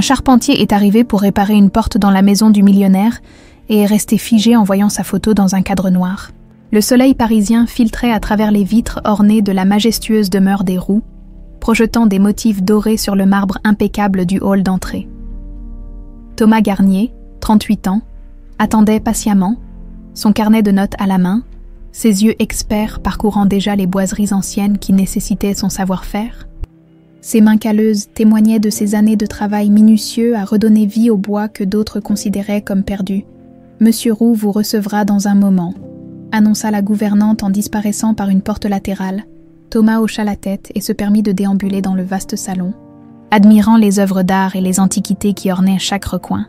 charpentier est arrivé pour réparer une porte dans la maison du millionnaire et est resté figé en voyant sa photo dans un cadre noir. Le soleil parisien filtrait à travers les vitres ornées de la majestueuse demeure des Roux, projetant des motifs dorés sur le marbre impeccable du hall d'entrée. Thomas Garnier, 38 ans, attendait patiemment, son carnet de notes à la main, ses yeux experts parcourant déjà les boiseries anciennes qui nécessitaient son savoir-faire. Ses mains calleuses témoignaient de ses années de travail minutieux à redonner vie au bois que d'autres considéraient comme perdu. « Monsieur Roux vous recevra dans un moment », annonça la gouvernante en disparaissant par une porte latérale. Thomas hocha la tête et se permit de déambuler dans le vaste salon, admirant les œuvres d'art et les antiquités qui ornaient chaque recoin.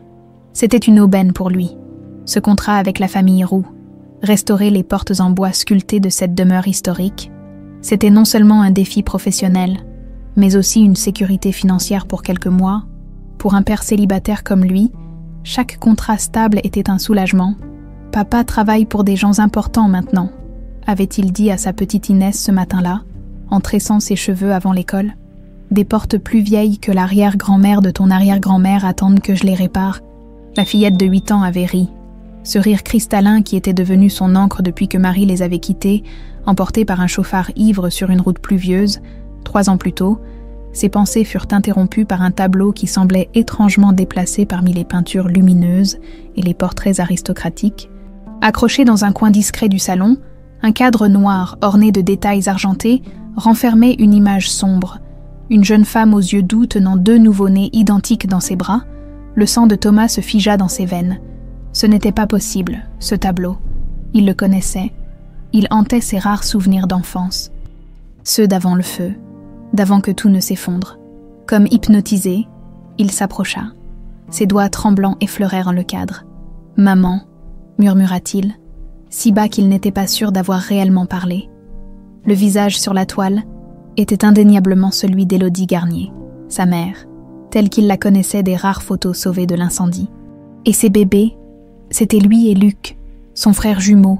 C'était une aubaine pour lui, ce contrat avec la famille Roux. Restaurer les portes en bois sculptées de cette demeure historique, c'était non seulement un défi professionnel, mais aussi une sécurité financière pour quelques mois. Pour un père célibataire comme lui, chaque contrat stable était un soulagement. « Papa travaille pour des gens importants maintenant », avait-il dit à sa petite Inès ce matin-là, en tressant ses cheveux avant l'école. « Des portes plus vieilles que l'arrière-grand-mère de ton arrière-grand-mère attendent que je les répare. » La fillette de 8 ans avait ri. Ce rire cristallin qui était devenu son encre depuis que Marie les avait quittés, emportés par un chauffard ivre sur une route pluvieuse, 3 ans plus tôt, ses pensées furent interrompues par un tableau qui semblait étrangement déplacé parmi les peintures lumineuses et les portraits aristocratiques. Accroché dans un coin discret du salon, un cadre noir orné de détails argentés renfermait une image sombre. Une jeune femme aux yeux doux tenant 2 nouveau-nés identiques dans ses bras. Le sang de Thomas se figea dans ses veines. Ce n'était pas possible, ce tableau. Il le connaissait. Il hantait ses rares souvenirs d'enfance. Ceux d'avant le feu, d'avant que tout ne s'effondre. Comme hypnotisé, il s'approcha. Ses doigts tremblants effleurèrent le cadre. « Maman », murmura-t-il, si bas qu'il n'était pas sûr d'avoir réellement parlé. Le visage sur la toile était indéniablement celui d'Élodie Garnier, sa mère, telle qu'il la connaissait des rares photos sauvées de l'incendie. Et ses bébés, c'était lui et Luc, son frère jumeau,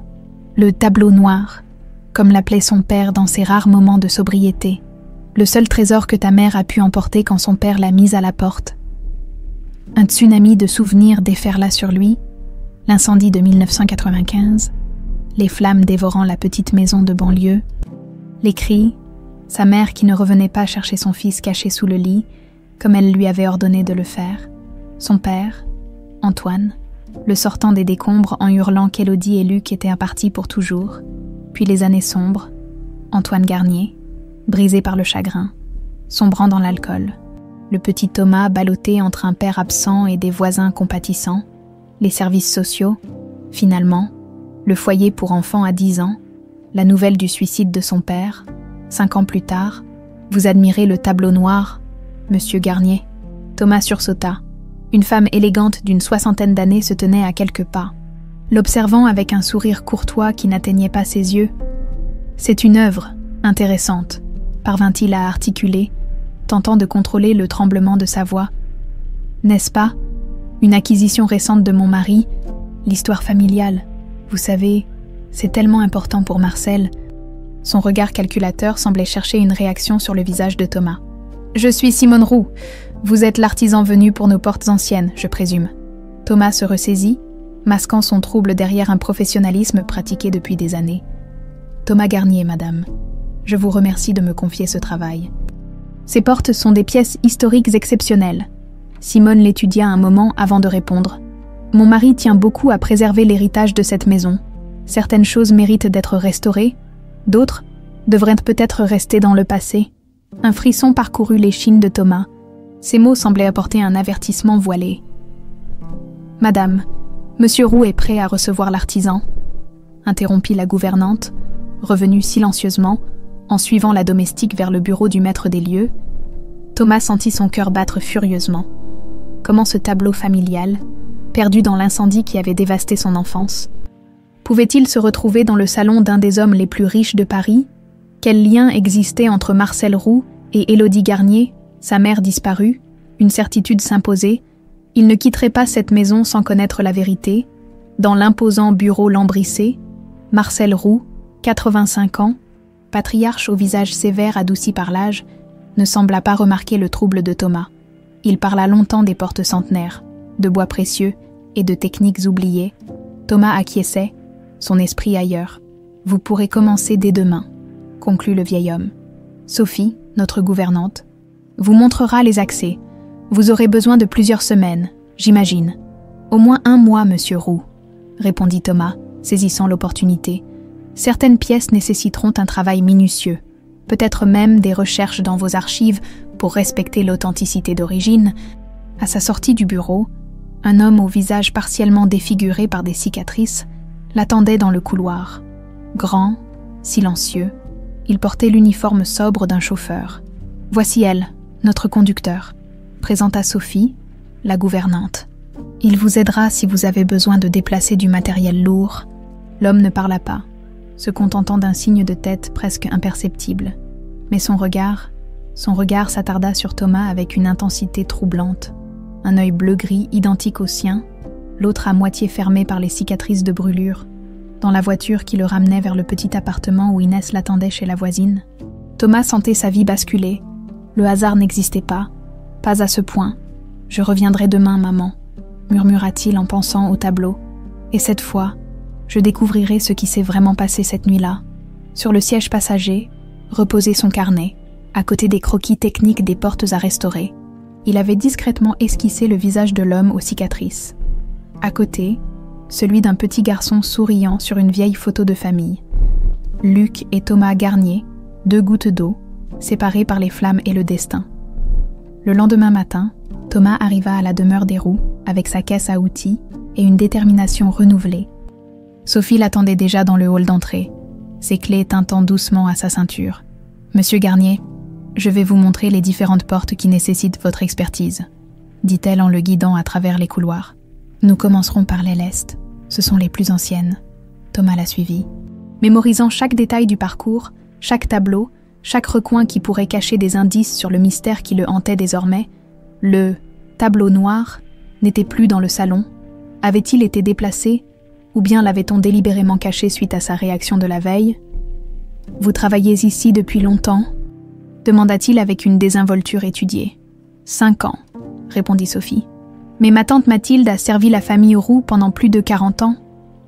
le tableau noir, comme l'appelait son père dans ses rares moments de sobriété, le seul trésor que ta mère a pu emporter quand son père l'a mise à la porte. Un tsunami de souvenirs déferla sur lui, l'incendie de 1995, les flammes dévorant la petite maison de banlieue, les cris, sa mère qui ne revenait pas chercher son fils caché sous le lit, comme elle lui avait ordonné de le faire, son père, Antoine, le sortant des décombres en hurlant qu'Élodie et Luc étaient partis pour toujours, puis les années sombres, Antoine Garnier, brisé par le chagrin, sombrant dans l'alcool, le petit Thomas ballotté entre un père absent et des voisins compatissants, les services sociaux, finalement, le foyer pour enfants à 10 ans, la nouvelle du suicide de son père, 5 ans plus tard, vous admirez le tableau noir, Monsieur Garnier. Thomas sursauta. Une femme élégante d'une 60aine d'années se tenait à quelques pas, l'observant avec un sourire courtois qui n'atteignait pas ses yeux. « C'est une œuvre intéressante », parvint-il à articuler, tentant de contrôler le tremblement de sa voix. « N'est-ce pas ? Une acquisition récente de mon mari, l'histoire familiale. Vous savez, c'est tellement important pour Marcel. » Son regard calculateur semblait chercher une réaction sur le visage de Thomas. « Je suis Simone Roux. Vous êtes l'artisan venu pour nos portes anciennes, je présume. » Thomas se ressaisit, masquant son trouble derrière un professionnalisme pratiqué depuis des années. « Thomas Garnier, madame. Je vous remercie de me confier ce travail. Ces portes sont des pièces historiques exceptionnelles. » Simone l'étudia un moment avant de répondre. « Mon mari tient beaucoup à préserver l'héritage de cette maison. Certaines choses méritent d'être restaurées, d'autres devraient peut-être rester dans le passé. » Un frisson parcourut l'échine de Thomas. Ces mots semblaient apporter un avertissement voilé. « Madame, Monsieur Roux est prêt à recevoir l'artisan, » interrompit la gouvernante, revenue silencieusement, en suivant la domestique vers le bureau du maître des lieux. Thomas sentit son cœur battre furieusement. Comment ce tableau familial, perdu dans l'incendie qui avait dévasté son enfance, pouvait-il se retrouver dans le salon d'un des hommes les plus riches de Paris? Quel lien existait entre Marcel Roux et Élodie Garnier, sa mère disparue? Une certitude s'imposait. Il ne quitterait pas cette maison sans connaître la vérité. Dans l'imposant bureau lambrissé, Marcel Roux, 85 ans, patriarche au visage sévère adouci par l'âge, ne sembla pas remarquer le trouble de Thomas. Il parla longtemps des portes centenaires, de bois précieux et de techniques oubliées. Thomas acquiesçait, son esprit ailleurs. « Vous pourrez commencer dès demain », conclut le vieil homme. Sophie, notre gouvernante, vous montrera les accès. Vous aurez besoin de plusieurs semaines, j'imagine. Au moins 1 mois, monsieur Roux, répondit Thomas, saisissant l'opportunité. Certaines pièces nécessiteront un travail minutieux, peut-être même des recherches dans vos archives pour respecter l'authenticité d'origine. À sa sortie du bureau, un homme au visage partiellement défiguré par des cicatrices l'attendait dans le couloir. Grand, silencieux, il portait l'uniforme sobre d'un chauffeur. « Voici elle, notre conducteur », présenta Sophie, la gouvernante. « Il vous aidera si vous avez besoin de déplacer du matériel lourd. » L'homme ne parla pas, se contentant d'un signe de tête presque imperceptible. Mais son regard s'attarda sur Thomas avec une intensité troublante. Un œil bleu-gris identique au sien, l'autre à moitié fermé par les cicatrices de brûlure. Dans la voiture qui le ramenait vers le petit appartement où Inès l'attendait chez la voisine, Thomas sentait sa vie basculer. Le hasard n'existait pas à ce point. « Je reviendrai demain, maman », murmura-t-il en pensant au tableau. « Et cette fois, je découvrirai ce qui s'est vraiment passé cette nuit-là. » Sur le siège passager, reposait son carnet, à côté des croquis techniques des portes à restaurer. Il avait discrètement esquissé le visage de l'homme aux cicatrices. À côté, celui d'un petit garçon souriant sur une vieille photo de famille. Luc et Thomas Garnier, 2 gouttes d'eau, séparés par les flammes et le destin. Le lendemain matin, Thomas arriva à la demeure des Roux avec sa caisse à outils et une détermination renouvelée. Sophie l'attendait déjà dans le hall d'entrée, ses clés tintant doucement à sa ceinture. « Monsieur Garnier, je vais vous montrer les différentes portes qui nécessitent votre expertise, » dit-elle en le guidant à travers les couloirs. « Nous commencerons par l'aile est, ce sont les plus anciennes. » Thomas la suivit. Mémorisant chaque détail du parcours, chaque tableau, chaque recoin qui pourrait cacher des indices sur le mystère qui le hantait désormais, le « tableau noir » n'était plus dans le salon. Avait-il été déplacé, ou bien l'avait-on délibérément caché suite à sa réaction de la veille ? « Vous travaillez ici depuis longtemps ?» demanda-t-il avec une désinvolture étudiée. « 5 ans, répondit Sophie. « Mais ma tante Mathilde a servi la famille Roux pendant plus de 40 ans.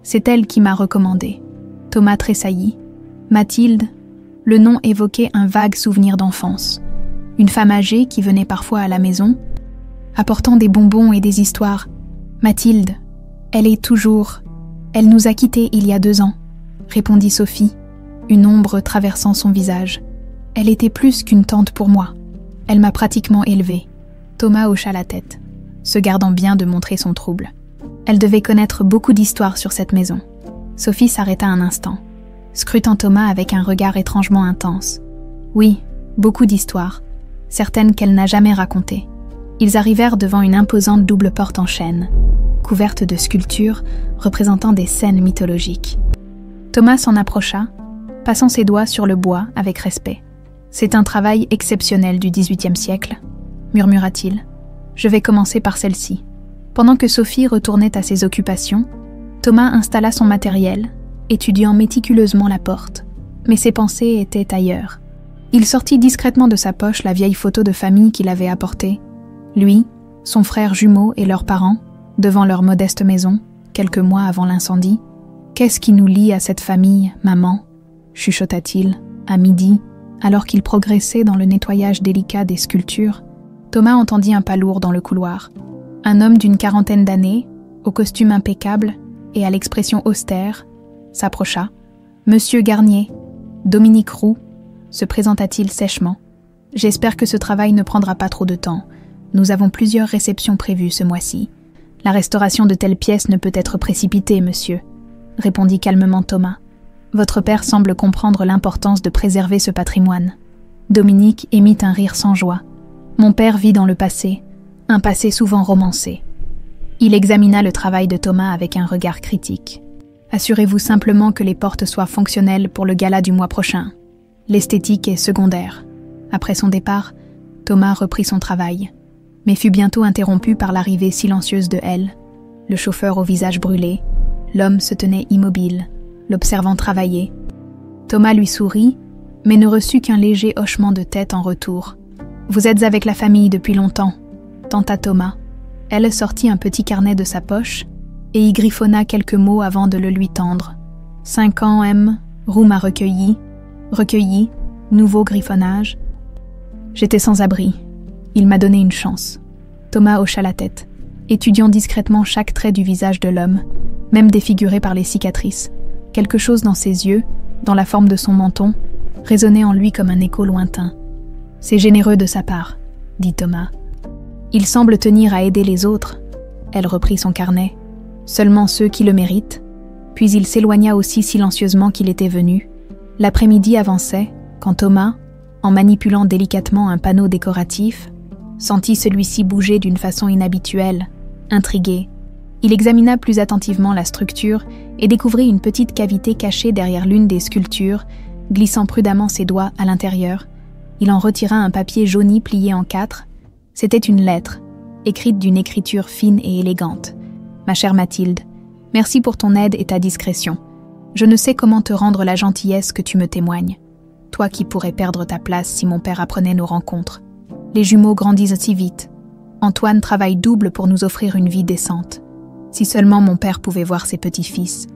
C'est elle qui m'a recommandé. » Thomas tressaillit. Mathilde, le nom évoquait un vague souvenir d'enfance. Une femme âgée qui venait parfois à la maison, apportant des bonbons et des histoires. « Mathilde, elle est toujours... Elle nous a quittés il y a 2 ans, répondit Sophie, une ombre traversant son visage. Elle était plus qu'une tante pour moi. Elle m'a pratiquement élevée. Thomas hocha la tête, se gardant bien de montrer son trouble. Elle devait connaître beaucoup d'histoires sur cette maison. Sophie s'arrêta un instant, scrutant Thomas avec un regard étrangement intense. Oui, beaucoup d'histoires, certaines qu'elle n'a jamais racontées. Ils arrivèrent devant une imposante double porte en chêne, couverte de sculptures représentant des scènes mythologiques. Thomas s'en approcha, passant ses doigts sur le bois avec respect. « C'est un travail exceptionnel du XVIIIe siècle, » murmura-t-il. « Je vais commencer par celle-ci. » Pendant que Sophie retournait à ses occupations, Thomas installa son matériel, étudiant méticuleusement la porte, mais ses pensées étaient ailleurs. Il sortit discrètement de sa poche la vieille photo de famille qu'il avait apportée. Lui, son frère jumeau et leurs parents, devant leur modeste maison, quelques mois avant l'incendie. « Qu'est-ce qui nous lie à cette famille, maman ?» chuchota-t-il, à midi, alors qu'il progressait dans le nettoyage délicat des sculptures. Thomas entendit un pas lourd dans le couloir. Un homme d'une 40aine d'années, au costume impeccable et à l'expression austère, s'approcha. « Monsieur Garnier, Dominique Roux », se présenta-t-il sèchement. « J'espère que ce travail ne prendra pas trop de temps. Nous avons plusieurs réceptions prévues ce mois-ci. La restauration de telles pièces ne peut être précipitée, monsieur, » répondit calmement Thomas. « Votre père semble comprendre l'importance de préserver ce patrimoine. » Dominique émit un rire sans joie. « Mon père vit dans le passé, un passé souvent romancé. » Il examina le travail de Thomas avec un regard critique. « Assurez-vous simplement que les portes soient fonctionnelles pour le gala du mois prochain. L'esthétique est secondaire. » Après son départ, Thomas reprit son travail, mais fut bientôt interrompu par l'arrivée silencieuse de Elle. Le chauffeur au visage brûlé, l'homme se tenait immobile, l'observant travailler. Thomas lui sourit, mais ne reçut qu'un léger hochement de tête en retour. « Vous êtes avec la famille depuis longtemps ?» tenta Thomas. Elle sortit un petit carnet de sa poche et y griffonna quelques mots avant de le lui tendre. 5 ans M, Roux m'a recueilli, nouveau griffonnage. J'étais sans abri. Il m'a donné une chance. Thomas hocha la tête, étudiant discrètement chaque trait du visage de l'homme, même défiguré par les cicatrices. Quelque chose dans ses yeux, dans la forme de son menton, résonnait en lui comme un écho lointain. « C'est généreux de sa part, » dit Thomas. « Il semble tenir à aider les autres. » Elle reprit son carnet. « Seulement ceux qui le méritent. » Puis il s'éloigna aussi silencieusement qu'il était venu. L'après-midi avançait, quand Thomas, en manipulant délicatement un panneau décoratif, sentit celui-ci bouger d'une façon inhabituelle, intrigué. Il examina plus attentivement la structure et découvrit une petite cavité cachée derrière l'une des sculptures. Glissant prudemment ses doigts à l'intérieur, il en retira un papier jauni plié en 4. C'était une lettre, écrite d'une écriture fine et élégante. « Ma chère Mathilde, merci pour ton aide et ta discrétion. Je ne sais comment te rendre la gentillesse que tu me témoignes. Toi qui pourrais perdre ta place si mon père apprenait nos rencontres. Les jumeaux grandissent si vite. Antoine travaille double pour nous offrir une vie décente. Si seulement mon père pouvait voir ses petits-fils,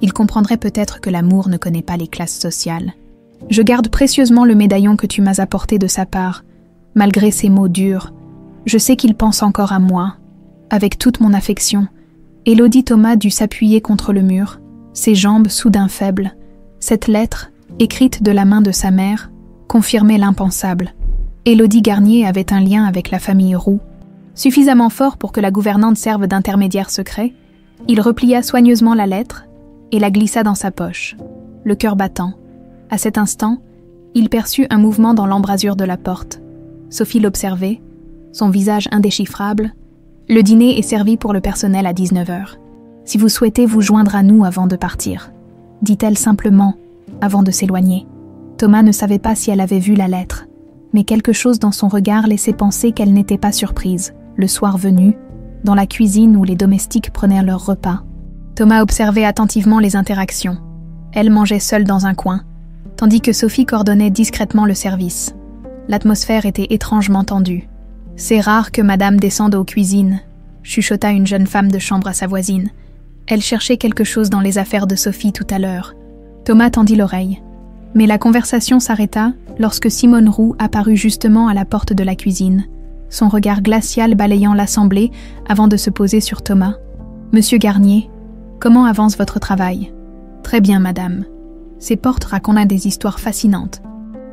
il comprendrait peut-être que l'amour ne connaît pas les classes sociales. Je garde précieusement le médaillon que tu m'as apporté de sa part. Malgré ces mots durs, je sais qu'il pense encore à moi. Avec toute mon affection, Élodie Thomas dut s'appuyer contre le mur, ses jambes soudain faibles. Cette lettre, écrite de la main de sa mère, confirmait l'impensable. Élodie Garnier avait un lien avec la famille Roux. Suffisamment fort pour que la gouvernante serve d'intermédiaire secret, il replia soigneusement la lettre et la glissa dans sa poche, le cœur battant. À cet instant, il perçut un mouvement dans l'embrasure de la porte. Sophie l'observait, son visage indéchiffrable. « Le dîner est servi pour le personnel à 19h. Si vous souhaitez vous joindre à nous avant de partir, » dit-elle simplement, avant de s'éloigner. Thomas ne savait pas si elle avait vu la lettre, mais quelque chose dans son regard laissait penser qu'elle n'était pas surprise. Le soir venu, dans la cuisine où les domestiques prenaient leur repas, Thomas observait attentivement les interactions. Elle mangeait seule dans un coin, tandis que Sophie coordonnait discrètement le service. L'atmosphère était étrangement tendue. « C'est rare que madame descende aux cuisines », chuchota une jeune femme de chambre à sa voisine. Elle cherchait quelque chose dans les affaires de Sophie tout à l'heure. Thomas tendit l'oreille. Mais la conversation s'arrêta lorsque Simone Roux apparut justement à la porte de la cuisine, son regard glacial balayant l'assemblée avant de se poser sur Thomas. « Monsieur Garnier, comment avance votre travail ?»« Très bien, madame. Ces portes racontent des histoires fascinantes. »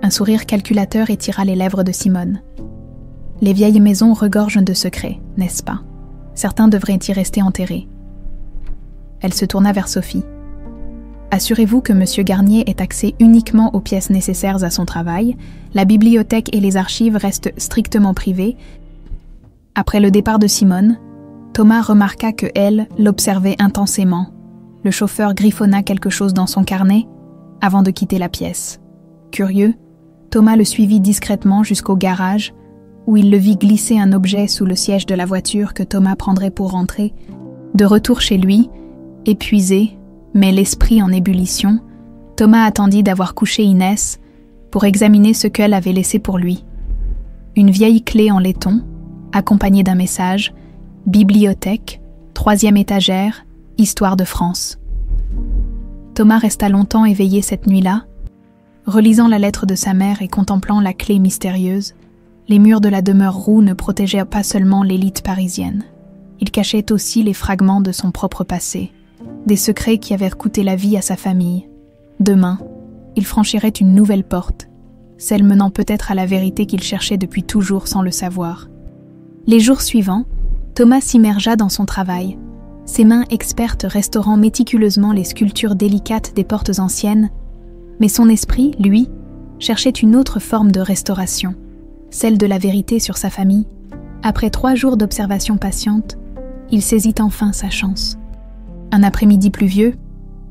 Un sourire calculateur étira les lèvres de Simone. « Les vieilles maisons regorgent de secrets, n'est-ce pas? Certains devraient y rester enterrés. » Elle se tourna vers Sophie. « Assurez-vous que monsieur Garnier ait accès uniquement aux pièces nécessaires à son travail. La bibliothèque et les archives restent strictement privées. » Après le départ de Simone, Thomas remarqua que elle l'observait intensément. Le chauffeur griffonna quelque chose dans son carnet avant de quitter la pièce. Curieux, Thomas le suivit discrètement jusqu'au garage, où il le vit glisser un objet sous le siège de la voiture que Thomas prendrait pour rentrer. De retour chez lui, épuisé, mais l'esprit en ébullition, Thomas attendit d'avoir couché Inès pour examiner ce qu'elle avait laissé pour lui. Une vieille clé en laiton, accompagnée d'un message « Bibliothèque, 3e étagère, Histoire de France ». Thomas resta longtemps éveillé cette nuit-là, relisant la lettre de sa mère et contemplant la clé mystérieuse. Les murs de la demeure Roux ne protégeaient pas seulement l'élite parisienne. Ils cachaient aussi les fragments de son propre passé, des secrets qui avaient coûté la vie à sa famille. Demain, il franchirait une nouvelle porte, celle menant peut-être à la vérité qu'il cherchait depuis toujours sans le savoir. Les jours suivants, Thomas s'immergea dans son travail, ses mains expertes restaurant méticuleusement les sculptures délicates des portes anciennes, mais son esprit, lui, cherchait une autre forme de restauration, celle de la vérité sur sa famille. Après 3 jours d'observation patiente, il saisit enfin sa chance. Un après-midi pluvieux,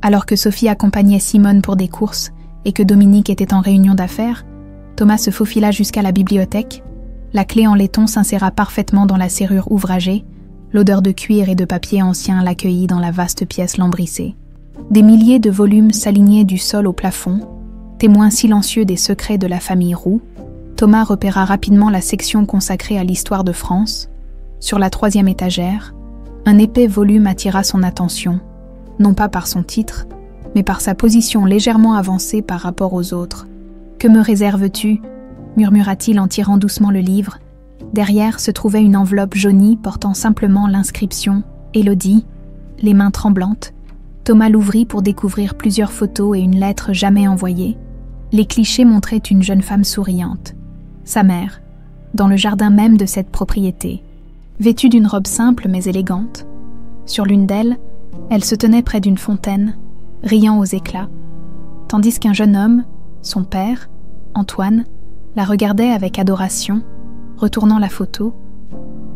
alors que Sophie accompagnait Simone pour des courses et que Dominique était en réunion d'affaires, Thomas se faufila jusqu'à la bibliothèque. La clé en laiton s'inséra parfaitement dans la serrure ouvragée. L'odeur de cuir et de papier ancien l'accueillit dans la vaste pièce lambrissée. Des milliers de volumes s'alignaient du sol au plafond, témoins silencieux des secrets de la famille Roux. Thomas repéra rapidement la section consacrée à l'histoire de France, Sur la 3e étagère, un épais volume attira son attention, non pas par son titre, mais par sa position légèrement avancée par rapport aux autres. « Que me réserves-tu » murmura-t-il en tirant doucement le livre. Derrière se trouvait une enveloppe jaunie portant simplement l'inscription « Élodie ». Les mains tremblantes, Thomas l'ouvrit pour découvrir plusieurs photos et une lettre jamais envoyée. Les clichés montraient une jeune femme souriante, sa mère, dans le jardin même de cette propriété, vêtue d'une robe simple mais élégante. Sur l'une d'elles, elle se tenait près d'une fontaine, riant aux éclats, tandis qu'un jeune homme, son père, Antoine, la regardait avec adoration, retournant la photo.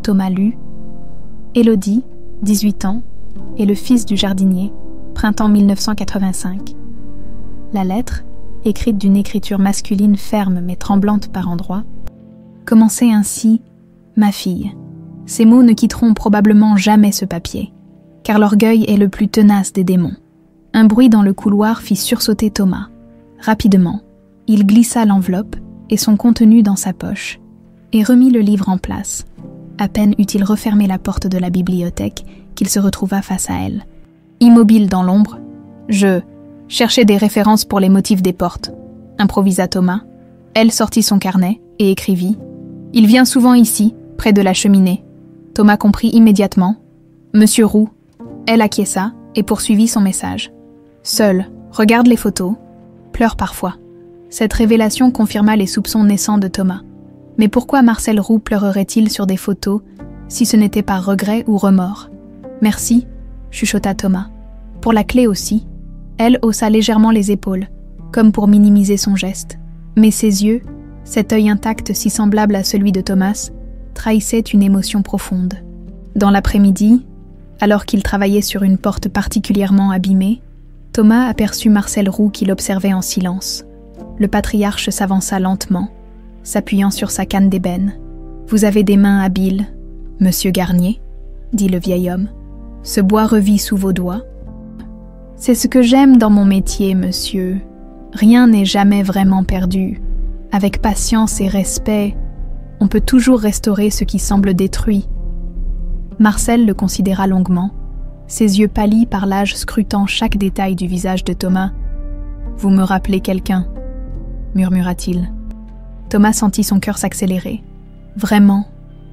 Thomas lut « Élodie, 18 ans, et le fils du jardinier, printemps 1985. » La lettre, écrite d'une écriture masculine ferme mais tremblante par endroits, commençait ainsi « Ma fille ». Ces mots ne quitteront probablement jamais ce papier, car l'orgueil est le plus tenace des démons. Un bruit dans le couloir fit sursauter Thomas. Rapidement, il glissa l'enveloppe et son contenu dans sa poche, et remit le livre en place. À peine eut-il refermé la porte de la bibliothèque qu'il se retrouva face à elle. Immobile dans l'ombre, je cherchais des références pour les motifs des portes, improvisa Thomas. Elle sortit son carnet et écrivit « Il vient souvent ici, près de la cheminée. » Thomas comprit immédiatement. « Monsieur Roux. » Elle acquiesça et poursuivit son message. « Seul, regarde les photos. Pleure parfois. » Cette révélation confirma les soupçons naissants de Thomas. Mais pourquoi Marcel Roux pleurerait-il sur des photos, si ce n'était par regret ou remords? « Merci, » chuchota Thomas. « Pour la clé aussi. » Elle haussa légèrement les épaules, comme pour minimiser son geste. Mais ses yeux, cet œil intact si semblable à celui de Thomas, trahissaient une émotion profonde. Dans l'après-midi, alors qu'il travaillait sur une porte particulièrement abîmée, Thomas aperçut Marcel Roux qui l'observait en silence. Le patriarche s'avança lentement, s'appuyant sur sa canne d'ébène. « Vous avez des mains habiles, monsieur Garnier, » dit le vieil homme. « Ce bois revit sous vos doigts. » « C'est ce que j'aime dans mon métier, monsieur. Rien n'est jamais vraiment perdu. Avec patience et respect, on peut toujours restaurer ce qui semble détruit. » Marcel le considéra longuement, ses yeux pâlis par l'âge scrutant chaque détail du visage de Thomas. « Vous me rappelez quelqu'un » murmura-t-il. Thomas sentit son cœur s'accélérer. « Vraiment,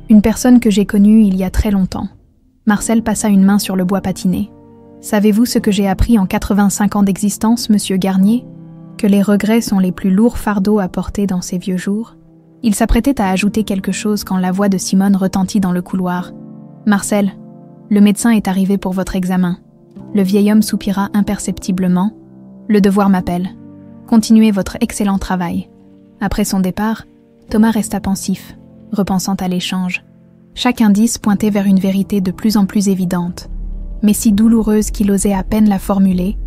une personne que j'ai connue il y a très longtemps. » Marcel passa une main sur le bois patiné. « Savez-vous ce que j'ai appris en 85 ans d'existence, monsieur Garnier? Que les regrets sont les plus lourds fardeaux à porter dans ces vieux jours. » Il s'apprêtait à ajouter quelque chose quand la voix de Simone retentit dans le couloir. « Marcel, le médecin est arrivé pour votre examen. » Le vieil homme soupira imperceptiblement. « Le devoir m'appelle. Continuez votre excellent travail. » Après son départ, Thomas resta pensif, repensant à l'échange. Chaque indice pointait vers une vérité de plus en plus évidente, mais si douloureuse qu'il osait à peine la formuler.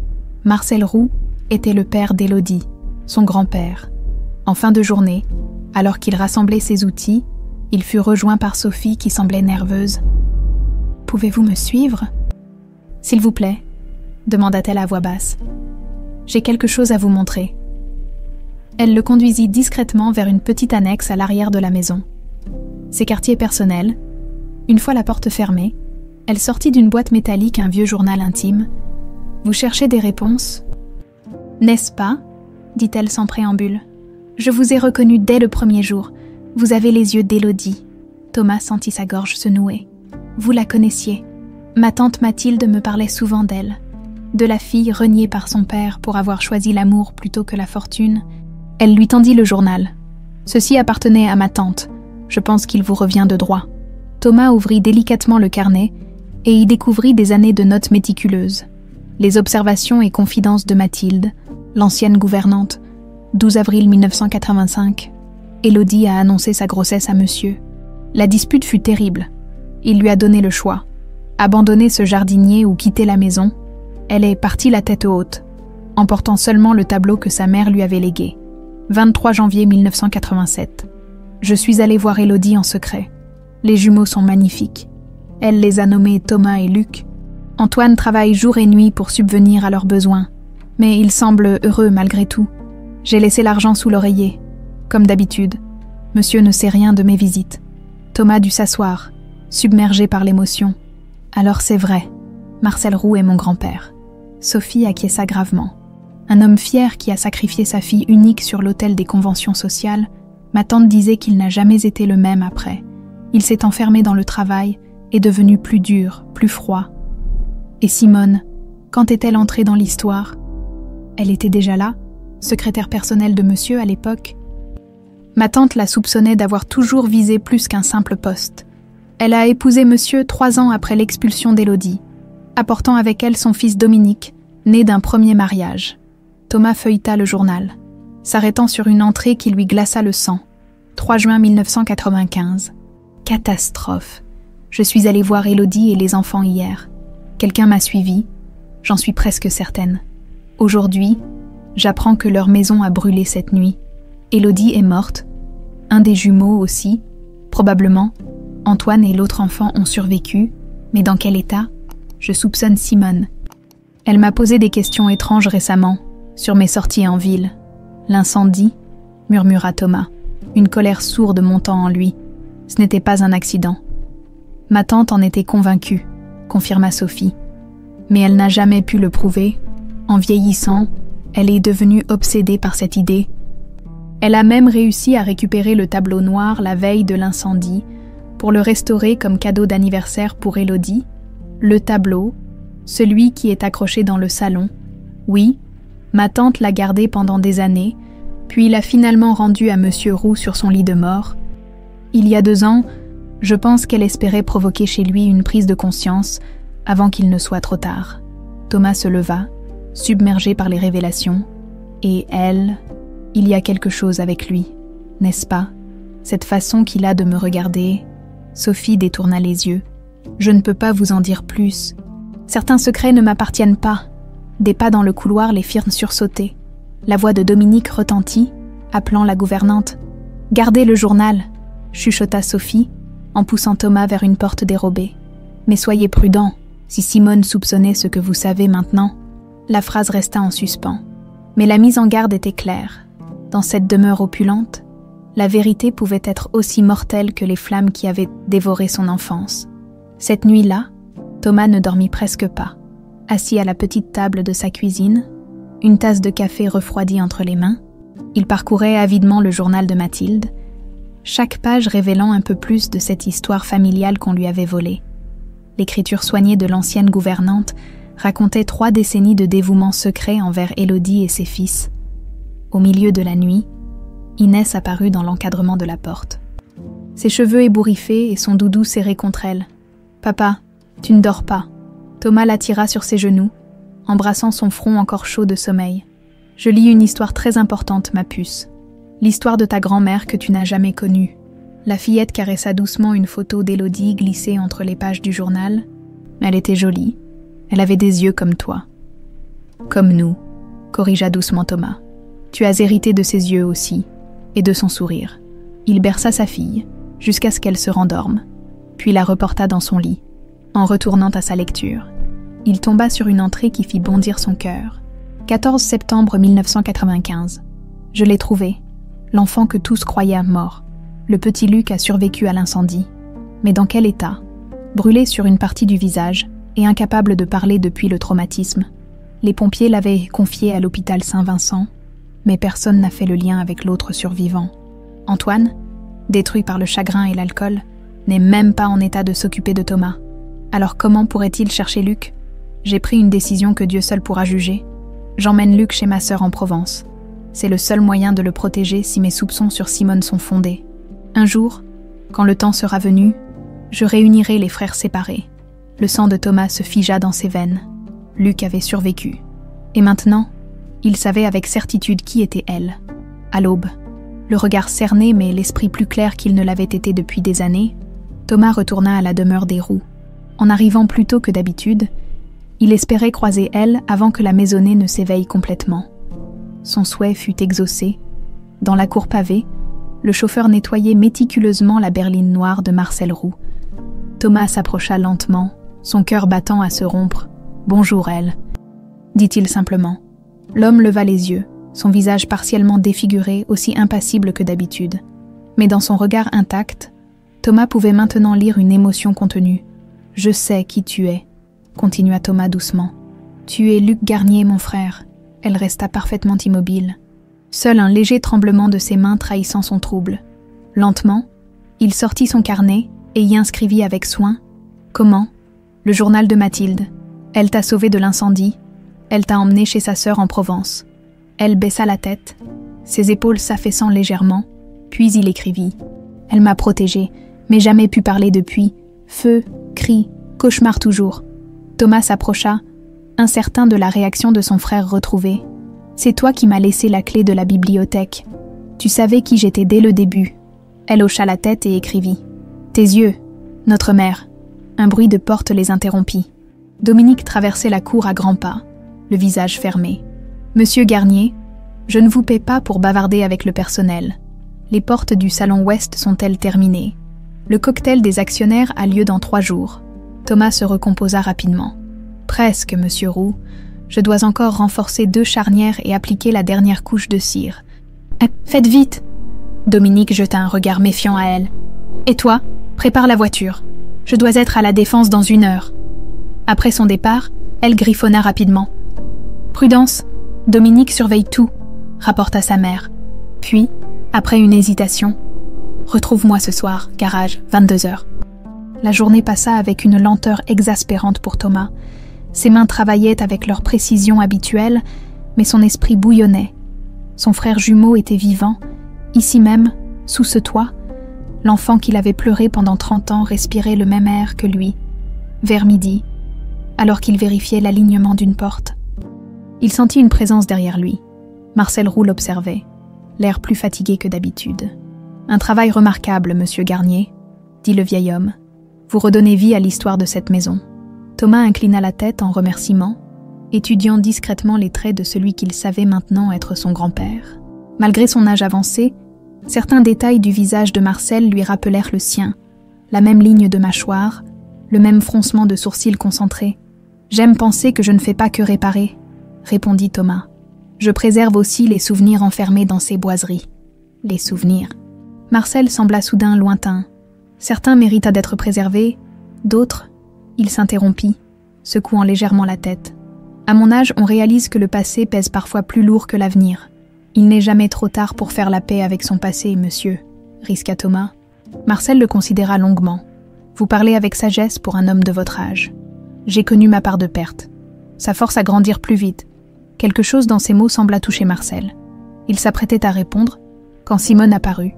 Marcel Roux était le père d'Élodie, son grand-père. En fin de journée, alors qu'il rassemblait ses outils, il fut rejoint par Sophie qui semblait nerveuse. « Pouvez-vous me suivre ?»« S'il vous plaît, » demanda-t-elle à voix basse. « J'ai quelque chose à vous montrer. » Elle le conduisit discrètement vers une petite annexe à l'arrière de la maison. Ses quartiers personnels. Une fois la porte fermée, elle sortit d'une boîte métallique un vieux journal intime. « Vous cherchez des réponses ?»« N'est-ce pas ?» dit-elle sans préambule. « Je vous ai reconnu dès le premier jour. Vous avez les yeux d'Élodie. » Thomas sentit sa gorge se nouer. « Vous la connaissiez. Ma tante Mathilde me parlait souvent d'elle. De la fille reniée par son père pour avoir choisi l'amour plutôt que la fortune. » Elle lui tendit le journal. « Ceci appartenait à ma tante. Je pense qu'il vous revient de droit. » Thomas ouvrit délicatement le carnet et y découvrit des années de notes méticuleuses. Les observations et confidences de Mathilde, l'ancienne gouvernante. 12 avril 1985. Élodie a annoncé sa grossesse à monsieur. La dispute fut terrible. Il lui a donné le choix. Abandonner ce jardinier ou quitter la maison. Elle est partie la tête haute, emportant seulement le tableau que sa mère lui avait légué. 23 janvier 1987. Je suis allée voir Élodie en secret. Les jumeaux sont magnifiques. Elle les a nommés Thomas et Luc. Antoine travaille jour et nuit pour subvenir à leurs besoins, mais il semble heureux malgré tout. J'ai laissé l'argent sous l'oreiller. Comme d'habitude, monsieur ne sait rien de mes visites. Thomas dut s'asseoir, submergée par l'émotion. Alors c'est vrai, Marcel Roux est mon grand-père. Sophie acquiesça gravement. Un homme fier qui a sacrifié sa fille unique sur l'autel des conventions sociales, ma tante disait qu'il n'a jamais été le même après. Il s'est enfermé dans le travail, est devenu plus dur, plus froid. Et Simone, quand est-elle entrée dans l'histoire? Elle était déjà là, secrétaire personnelle de monsieur à l'époque. Ma tante la soupçonnait d'avoir toujours visé plus qu'un simple poste. Elle a épousé monsieur 3 ans après l'expulsion d'Élodie, apportant avec elle son fils Dominique, né d'un premier mariage. Thomas feuilleta le journal, s'arrêtant sur une entrée qui lui glaça le sang. 3 juin 1995. Catastrophe. Je suis allée voir Élodie et les enfants hier. Quelqu'un m'a suivie, j'en suis presque certaine. Aujourd'hui, j'apprends que leur maison a brûlé cette nuit. Élodie est morte, un des jumeaux aussi, probablement. Antoine et l'autre enfant ont survécu, mais dans quel état? Je soupçonne Simone. Elle m'a posé des questions étranges récemment, sur mes sorties en ville. L'incendie, murmura Thomas, une colère sourde montant en lui. Ce n'était pas un accident. Ma tante en était convaincue, confirma Sophie. Mais elle n'a jamais pu le prouver. En vieillissant, elle est devenue obsédée par cette idée. Elle a même réussi à récupérer le tableau noir la veille de l'incendie pour le restaurer comme cadeau d'anniversaire pour Élodie. Le tableau, celui qui est accroché dans le salon. Oui, ma tante l'a gardé pendant des années, puis l'a finalement rendu à monsieur Roux sur son lit de mort. Il y a 2 ans, je pense qu'elle espérait provoquer chez lui une prise de conscience avant qu'il ne soit trop tard. Thomas se leva, submergé par les révélations, et elle, il y a quelque chose avec lui, n'est-ce pas? Cette façon qu'il a de me regarder. Sophie détourna les yeux. Je ne peux pas vous en dire plus. Certains secrets ne m'appartiennent pas. Des pas dans le couloir les firent sursauter. La voix de Dominique retentit, appelant la gouvernante. « Gardez le journal !» chuchota Sophie, en poussant Thomas vers une porte dérobée. « Mais soyez prudent, si Simone soupçonnait ce que vous savez maintenant. » La phrase resta en suspens. Mais la mise en garde était claire. Dans cette demeure opulente, la vérité pouvait être aussi mortelle que les flammes qui avaient dévoré son enfance. Cette nuit-là, Thomas ne dormit presque pas. Assis à la petite table de sa cuisine, une tasse de café refroidie entre les mains, il parcourait avidement le journal de Mathilde, chaque page révélant un peu plus de cette histoire familiale qu'on lui avait volée. L'écriture soignée de l'ancienne gouvernante racontait 3 décennies de dévouement secret envers Élodie et ses fils. Au milieu de la nuit, Inès apparut dans l'encadrement de la porte. Ses cheveux ébouriffés et son doudou serré contre elle. « Papa, tu ne dors pas. » Thomas l'attira sur ses genoux, embrassant son front encore chaud de sommeil. « Je lis une histoire très importante, ma puce. L'histoire de ta grand-mère que tu n'as jamais connue. » La fillette caressa doucement une photo d'Élodie glissée entre les pages du journal. Elle était jolie. Elle avait des yeux comme toi. « Comme nous, » corrigea doucement Thomas. « Tu as hérité de ses yeux aussi, et de son sourire. » Il berça sa fille, jusqu'à ce qu'elle se rendorme, puis la reporta dans son lit. En retournant à sa lecture, il tomba sur une entrée qui fit bondir son cœur. 14 septembre 1995. Je l'ai trouvé, l'enfant que tous croyaient mort. Le petit Luc a survécu à l'incendie. Mais dans quel état? Brûlé sur une partie du visage et incapable de parler depuis le traumatisme. Les pompiers l'avaient confié à l'hôpital Saint-Vincent, mais personne n'a fait le lien avec l'autre survivant. Antoine, détruit par le chagrin et l'alcool, n'est même pas en état de s'occuper de Thomas. Alors comment pourrait-il chercher Luc? J'ai pris une décision que Dieu seul pourra juger. J'emmène Luc chez ma sœur en Provence. C'est le seul moyen de le protéger si mes soupçons sur Simone sont fondés. Un jour, quand le temps sera venu, je réunirai les frères séparés. Le sang de Thomas se figea dans ses veines. Luc avait survécu. Et maintenant, il savait avec certitude qui était elle. À l'aube, le regard cerné mais l'esprit plus clair qu'il ne l'avait été depuis des années, Thomas retourna à la demeure des Roux. En arrivant plus tôt que d'habitude, il espérait croiser elle avant que la maisonnée ne s'éveille complètement. Son souhait fut exaucé. Dans la cour pavée, le chauffeur nettoyait méticuleusement la berline noire de Marcel Roux. Thomas s'approcha lentement, son cœur battant à se rompre. « Bonjour, elle », dit-il simplement. L'homme leva les yeux, son visage partiellement défiguré, aussi impassible que d'habitude. Mais dans son regard intact, Thomas pouvait maintenant lire une émotion contenue. « Je sais qui tu es », continua Thomas doucement. « Tu es Luc Garnier, mon frère. » Elle resta parfaitement immobile. Seul un léger tremblement de ses mains trahissant son trouble. Lentement, il sortit son carnet et y inscrivit avec soin « Comment ? Le journal de Mathilde. Elle t'a sauvé de l'incendie. Elle t'a emmené chez sa sœur en Provence. » Elle baissa la tête, ses épaules s'affaissant légèrement, puis il écrivit « Elle m'a protégée, mais jamais pu parler depuis. Feu, cris, cauchemar toujours. » Thomas s'approcha, incertain de la réaction de son frère retrouvé. « C'est toi qui m'as laissé la clé de la bibliothèque. Tu savais qui j'étais dès le début. » Elle hocha la tête et écrivit « Tes yeux, notre mère. » Un bruit de porte les interrompit. Dominique traversait la cour à grands pas, le visage fermé. « Monsieur Garnier, je ne vous paie pas pour bavarder avec le personnel. Les portes du salon ouest sont-elles terminées? Le cocktail des actionnaires a lieu dans 3 jours. » Thomas se recomposa rapidement. « Presque, monsieur Roux. Je dois encore renforcer 2 charnières et appliquer la dernière couche de cire. »« Faites vite !» Dominique jeta un regard méfiant à elle. « Et toi, prépare la voiture. Je dois être à la Défense dans 1 heure. » Après son départ, elle griffonna rapidement. « Prudence, Dominique surveille tout, » rapporta sa mère. Puis, après une hésitation, « Retrouve-moi ce soir, garage, 22h. » La journée passa avec une lenteur exaspérante pour Thomas. Ses mains travaillaient avec leur précision habituelle, mais son esprit bouillonnait. Son frère jumeau était vivant, ici même, sous ce toit. L'enfant qu'il avait pleuré pendant 30 ans respirait le même air que lui. Vers midi, alors qu'il vérifiait l'alignement d'une porte, il sentit une présence derrière lui. Marcel Roux l'observait, l'air plus fatigué que d'habitude. « Un travail remarquable, monsieur Garnier, » dit le vieil homme. « Vous redonnez vie à l'histoire de cette maison. » Thomas inclina la tête en remerciement, étudiant discrètement les traits de celui qu'il savait maintenant être son grand-père. Malgré son âge avancé, certains détails du visage de Marcel lui rappelèrent le sien, la même ligne de mâchoire, le même froncement de sourcils concentré. « J'aime penser que je ne fais pas que réparer, » répondit Thomas. « Je préserve aussi les souvenirs enfermés dans ces boiseries. » Les souvenirs. Marcel sembla soudain lointain. Certains méritent d'être préservés, d'autres, il s'interrompit, secouant légèrement la tête. À mon âge, on réalise que le passé pèse parfois plus lourd que l'avenir. Il n'est jamais trop tard pour faire la paix avec son passé, monsieur, risqua Thomas. Marcel le considéra longuement. Vous parlez avec sagesse pour un homme de votre âge. J'ai connu ma part de perte. Ça force à grandir plus vite. Quelque chose dans ces mots sembla toucher Marcel. Il s'apprêtait à répondre, quand Simone apparut,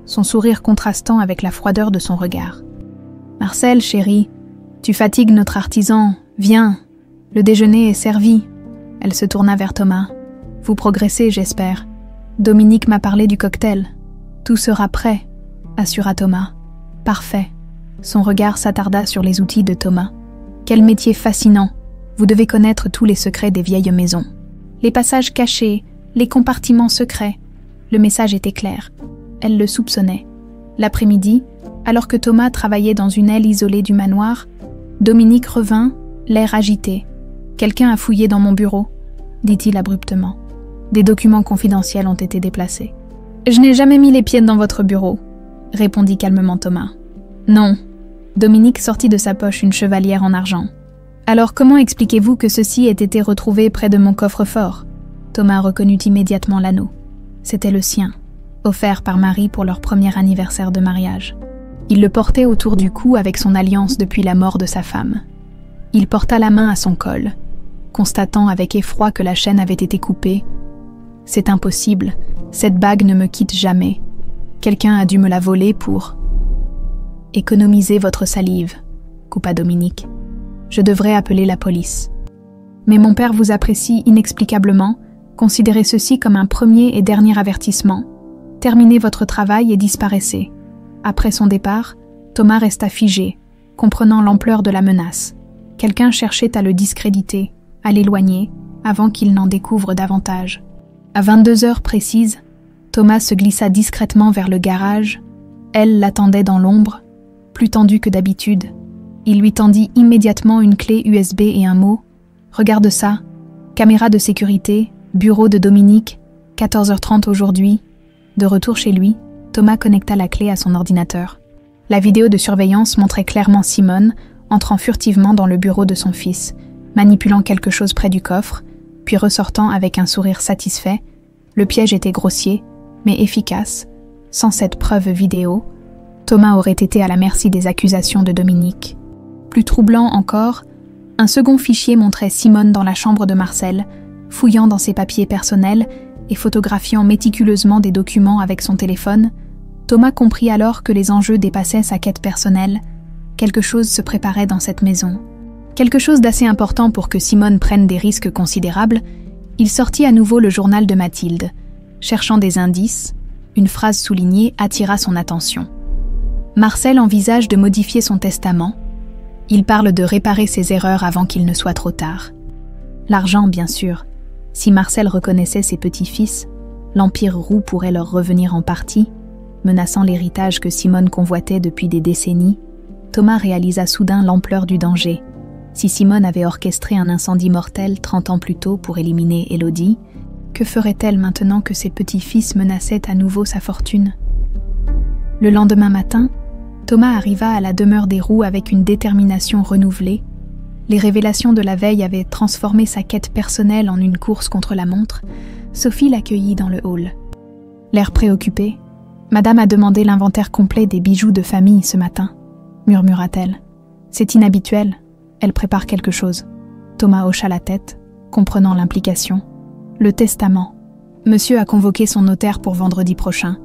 son sourire contrastant avec la froideur de son regard. « Marcel, chéri, tu fatigues notre artisan. Viens, le déjeuner est servi. » Elle se tourna vers Thomas. « Vous progressez, j'espère. Dominique m'a parlé du cocktail. Tout sera prêt, » assura Thomas. « Parfait. » Son regard s'attarda sur les outils de Thomas. « Quel métier fascinant. Vous devez connaître tous les secrets des vieilles maisons. Les passages cachés, les compartiments secrets. » Le message était clair. Elle le soupçonnait. L'après-midi, alors que Thomas travaillait dans une aile isolée du manoir, Dominique revint, l'air agité. « Quelqu'un a fouillé dans mon bureau, » dit-il abruptement. « Des documents confidentiels ont été déplacés. »« Je n'ai jamais mis les pieds dans votre bureau, » répondit calmement Thomas. « Non. » Dominique sortit de sa poche une chevalière en argent. « Alors comment expliquez-vous que ceci ait été retrouvé près de mon coffre-fort ?» Thomas reconnut immédiatement l'anneau. C'était le sien, offert par Marie pour leur premier anniversaire de mariage. Il le portait autour du cou avec son alliance depuis la mort de sa femme. Il porta la main à son col, constatant avec effroi que la chaîne avait été coupée. « C'est impossible, cette bague ne me quitte jamais. Quelqu'un a dû me la voler pour... » « Économisez votre salive, » coupa Dominique. « Je devrais appeler la police. » Mais mon père vous apprécie inexplicablement. Considérez ceci comme un premier et dernier avertissement. Terminez votre travail et disparaissez. Après son départ, Thomas resta figé, comprenant l'ampleur de la menace. Quelqu'un cherchait à le discréditer, à l'éloigner, avant qu'il n'en découvre davantage. À 22h précises, Thomas se glissa discrètement vers le garage. Elle l'attendait dans l'ombre, plus tendue que d'habitude. Il lui tendit immédiatement une clé USB et un mot. « Regarde ça. Caméra de sécurité, bureau de Dominique, 14h30 aujourd'hui. » De retour chez lui, Thomas connecta la clé à son ordinateur. La vidéo de surveillance montrait clairement Simone entrant furtivement dans le bureau de son fils, manipulant quelque chose près du coffre, puis ressortant avec un sourire satisfait. Le piège était grossier, mais efficace. Sans cette preuve vidéo, Thomas aurait été à la merci des accusations de Dominique. Plus troublant encore, un second fichier montrait Simone dans la chambre de Marcel, fouillant dans ses papiers personnels et photographiant méticuleusement des documents avec son téléphone. Thomas comprit alors que les enjeux dépassaient sa quête personnelle. Quelque chose se préparait dans cette maison. Quelque chose d'assez important pour que Simone prenne des risques considérables. Il sortit à nouveau le journal de Mathilde. Cherchant des indices, une phrase soulignée attira son attention. Marcel envisage de modifier son testament. Il parle de réparer ses erreurs avant qu'il ne soit trop tard. L'argent, bien sûr. Si Marcel reconnaissait ses petits-fils, l'Empire roux pourrait leur revenir en partie, menaçant l'héritage que Simone convoitait depuis des décennies. Thomas réalisa soudain l'ampleur du danger. Si Simone avait orchestré un incendie mortel 30 ans plus tôt pour éliminer Élodie, que ferait-elle maintenant que ses petits-fils menaçaient à nouveau sa fortune? Le lendemain matin, Thomas arriva à la demeure des Roux avec une détermination renouvelée. Les révélations de la veille avaient transformé sa quête personnelle en une course contre la montre. Sophie l'accueillit dans le hall. L'air préoccupé, « Madame a demandé l'inventaire complet des bijoux de famille ce matin », murmura-t-elle. « C'est inhabituel, elle prépare quelque chose. » Thomas hocha la tête, comprenant l'implication. « Le testament. Monsieur a convoqué son notaire pour vendredi prochain.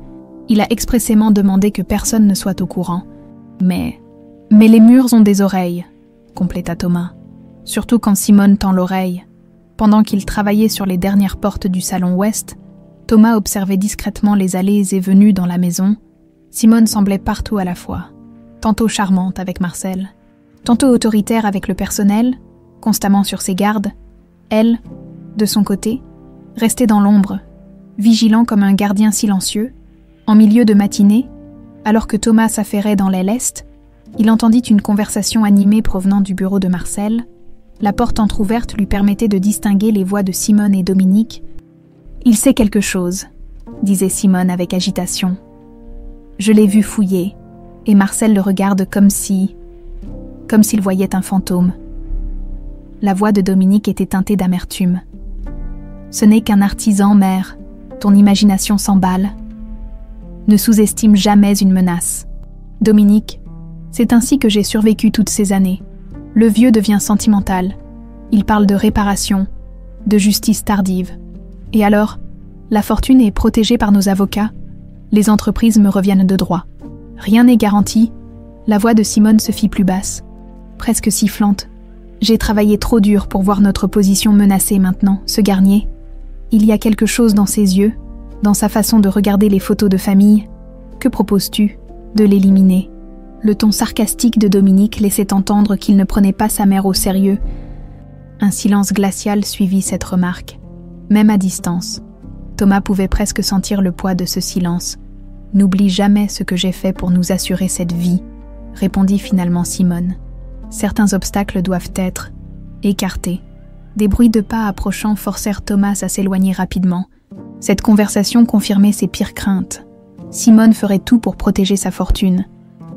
Il a expressément demandé que personne ne soit au courant. Mais les murs ont des oreilles, compléta Thomas. Surtout quand Simone tend l'oreille. Pendant qu'il travaillait sur les dernières portes du salon ouest, Thomas observait discrètement les allées et venues dans la maison. Simone semblait partout à la fois. Tantôt charmante avec Marcel, tantôt autoritaire avec le personnel, constamment sur ses gardes. Elle, de son côté, restait dans l'ombre, vigilant comme un gardien silencieux. En milieu de matinée, alors que Thomas s'affairait dans l'aile est, il entendit une conversation animée provenant du bureau de Marcel. La porte entr'ouverte lui permettait de distinguer les voix de Simone et Dominique. « Il sait quelque chose », disait Simone avec agitation. « Je l'ai vu fouiller, et Marcel le regarde comme s'il voyait un fantôme. » La voix de Dominique était teintée d'amertume. « Ce n'est qu'un artisan, mère. Ton imagination s'emballe. Ne sous-estime jamais une menace. Dominique, c'est ainsi que j'ai survécu toutes ces années. Le vieux devient sentimental. Il parle de réparation, de justice tardive. Et alors, la fortune est protégée par nos avocats. Les entreprises me reviennent de droit. Rien n'est garanti. » La voix de Simone se fit plus basse, presque sifflante. « J'ai travaillé trop dur pour voir notre position menacée maintenant, ce Garnier. Il y a quelque chose dans ses yeux, dans sa façon de regarder les photos de famille. Que proposes-tu? De l'éliminer ?» Le ton sarcastique de Dominique laissait entendre qu'il ne prenait pas sa mère au sérieux. Un silence glacial suivit cette remarque. Même à distance, Thomas pouvait presque sentir le poids de ce silence. « N'oublie jamais ce que j'ai fait pour nous assurer cette vie », répondit finalement Simone. « Certains obstacles doivent être écartés. » Des bruits de pas approchant forcèrent Thomas à s'éloigner rapidement. Cette conversation confirmait ses pires craintes. Simone ferait tout pour protéger sa fortune,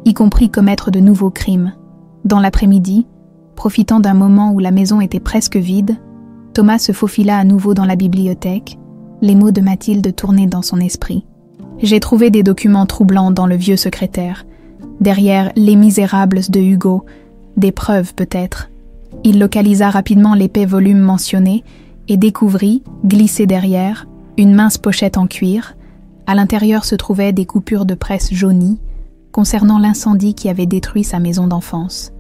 y compris commettre de nouveaux crimes. Dans l'après-midi, profitant d'un moment où la maison était presque vide, Thomas se faufila à nouveau dans la bibliothèque, les mots de Mathilde tournaient dans son esprit. « J'ai trouvé des documents troublants dans le vieux secrétaire. Derrière « Les Misérables » de Hugo, des preuves peut-être. » Il localisa rapidement l'épais volume mentionné et découvrit, glissé derrière, une mince pochette en cuir. À l'intérieur se trouvaient des coupures de presse jaunies concernant l'incendie qui avait détruit sa maison d'enfance,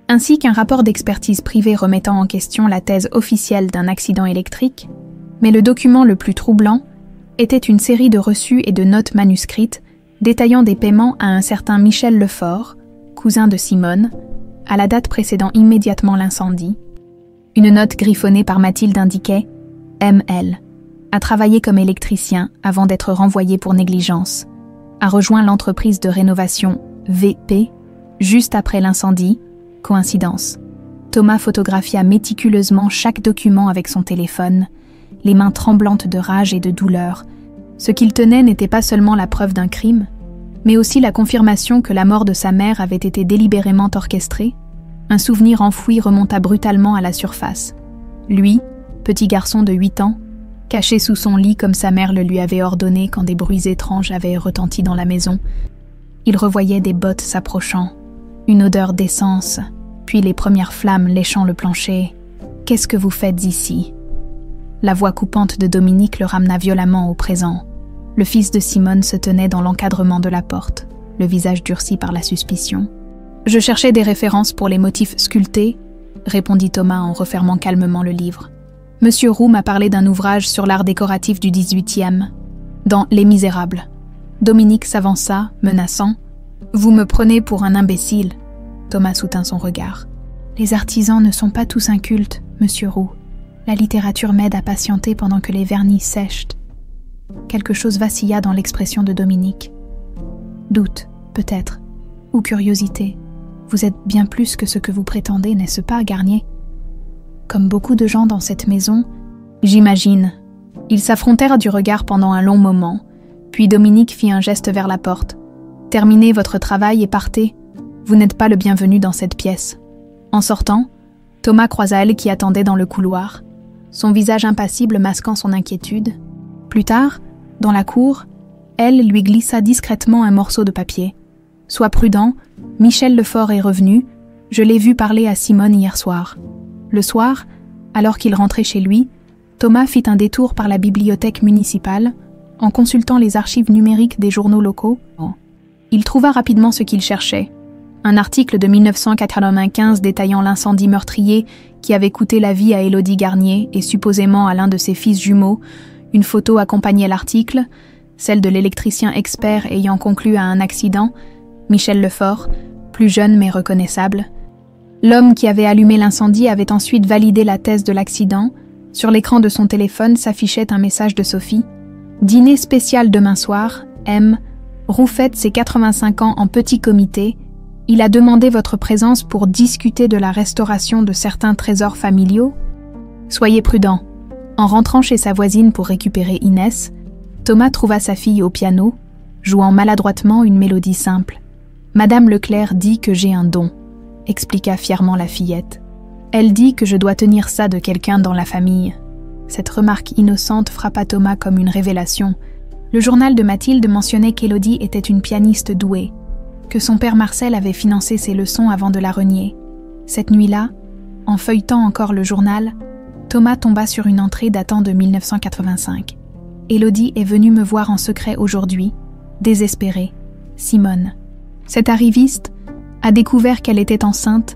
ainsi qu'un rapport d'expertise privée remettant en question la thèse officielle d'un accident électrique. Mais le document le plus troublant était une série de reçus et de notes manuscrites détaillant des paiements à un certain Michel Lefort, cousin de Simone, à la date précédant immédiatement l'incendie. Une note griffonnée par Mathilde indiquait « M.L. a travaillé comme électricien avant d'être renvoyé pour négligence, a rejoint l'entreprise de rénovation V.P. juste après l'incendie. Coïncidence. » Thomas photographia méticuleusement chaque document avec son téléphone, les mains tremblantes de rage et de douleur. Ce qu'il tenait n'était pas seulement la preuve d'un crime, mais aussi la confirmation que la mort de sa mère avait été délibérément orchestrée, un souvenir enfoui remonta brutalement à la surface. Lui, petit garçon de 8 ans, caché sous son lit comme sa mère le lui avait ordonné quand des bruits étranges avaient retenti dans la maison, il revoyait des bottes s'approchant, une odeur d'essence, puis les premières flammes léchant le plancher. « Qu'est-ce que vous faites ici ?» La voix coupante de Dominique le ramena violemment au présent. Le fils de Simone se tenait dans l'encadrement de la porte, le visage durci par la suspicion. « Je cherchais des références pour les motifs sculptés, » répondit Thomas en refermant calmement le livre. « Monsieur Roux m'a parlé d'un ouvrage sur l'art décoratif du XVIIIe, dans Les Misérables. » Dominique s'avança, menaçant. « Vous me prenez pour un imbécile. » Thomas soutint son regard. « Les artisans ne sont pas tous incultes, monsieur Roux. La littérature m'aide à patienter pendant que les vernis sèchent. » Quelque chose vacilla dans l'expression de Dominique. Doute, peut-être, ou curiosité. Vous êtes bien plus que ce que vous prétendez, n'est-ce pas, Garnier? Comme beaucoup de gens dans cette maison, j'imagine. Ils s'affrontèrent du regard pendant un long moment, puis Dominique fit un geste vers la porte. Terminez votre travail et partez. Vous n'êtes pas le bienvenu dans cette pièce. En sortant, Thomas croisa elle qui attendait dans le couloir, son visage impassible masquant son inquiétude. Plus tard, dans la cour, elle lui glissa discrètement un morceau de papier. « Sois prudent, Michel Lefort est revenu, je l'ai vu parler à Simone hier soir. » Le soir, alors qu'il rentrait chez lui, Thomas fit un détour par la bibliothèque municipale, en consultant les archives numériques des journaux locaux. Il trouva rapidement ce qu'il cherchait. Un article de 1995 détaillant l'incendie meurtrier qui avait coûté la vie à Élodie Garnier et supposément à l'un de ses fils jumeaux. Une photo accompagnait l'article, celle de l'électricien expert ayant conclu à un accident, Michel Lefort, plus jeune mais reconnaissable. L'homme qui avait allumé l'incendie avait ensuite validé la thèse de l'accident. Sur l'écran de son téléphone s'affichait un message de Sophie. « Dîner spécial demain soir, M. Roux fête ses 85 ans en petit comité. Il a demandé votre présence pour discuter de la restauration de certains trésors familiaux. Soyez prudent. » En rentrant chez sa voisine pour récupérer Inès, Thomas trouva sa fille au piano, jouant maladroitement une mélodie simple. « Madame Leclerc dit que j'ai un don », expliqua fièrement la fillette. « Elle dit que je dois tenir ça de quelqu'un dans la famille. » Cette remarque innocente frappa Thomas comme une révélation. Le journal de Mathilde mentionnait qu'Élodie était une pianiste douée, que son père Marcel avait financé ses leçons avant de la renier. Cette nuit-là, en feuilletant encore le journal, Thomas tomba sur une entrée datant de 1985. « Élodie est venue me voir en secret aujourd'hui, désespérée. Simone. » Cette arriviste a découvert qu'elle était enceinte.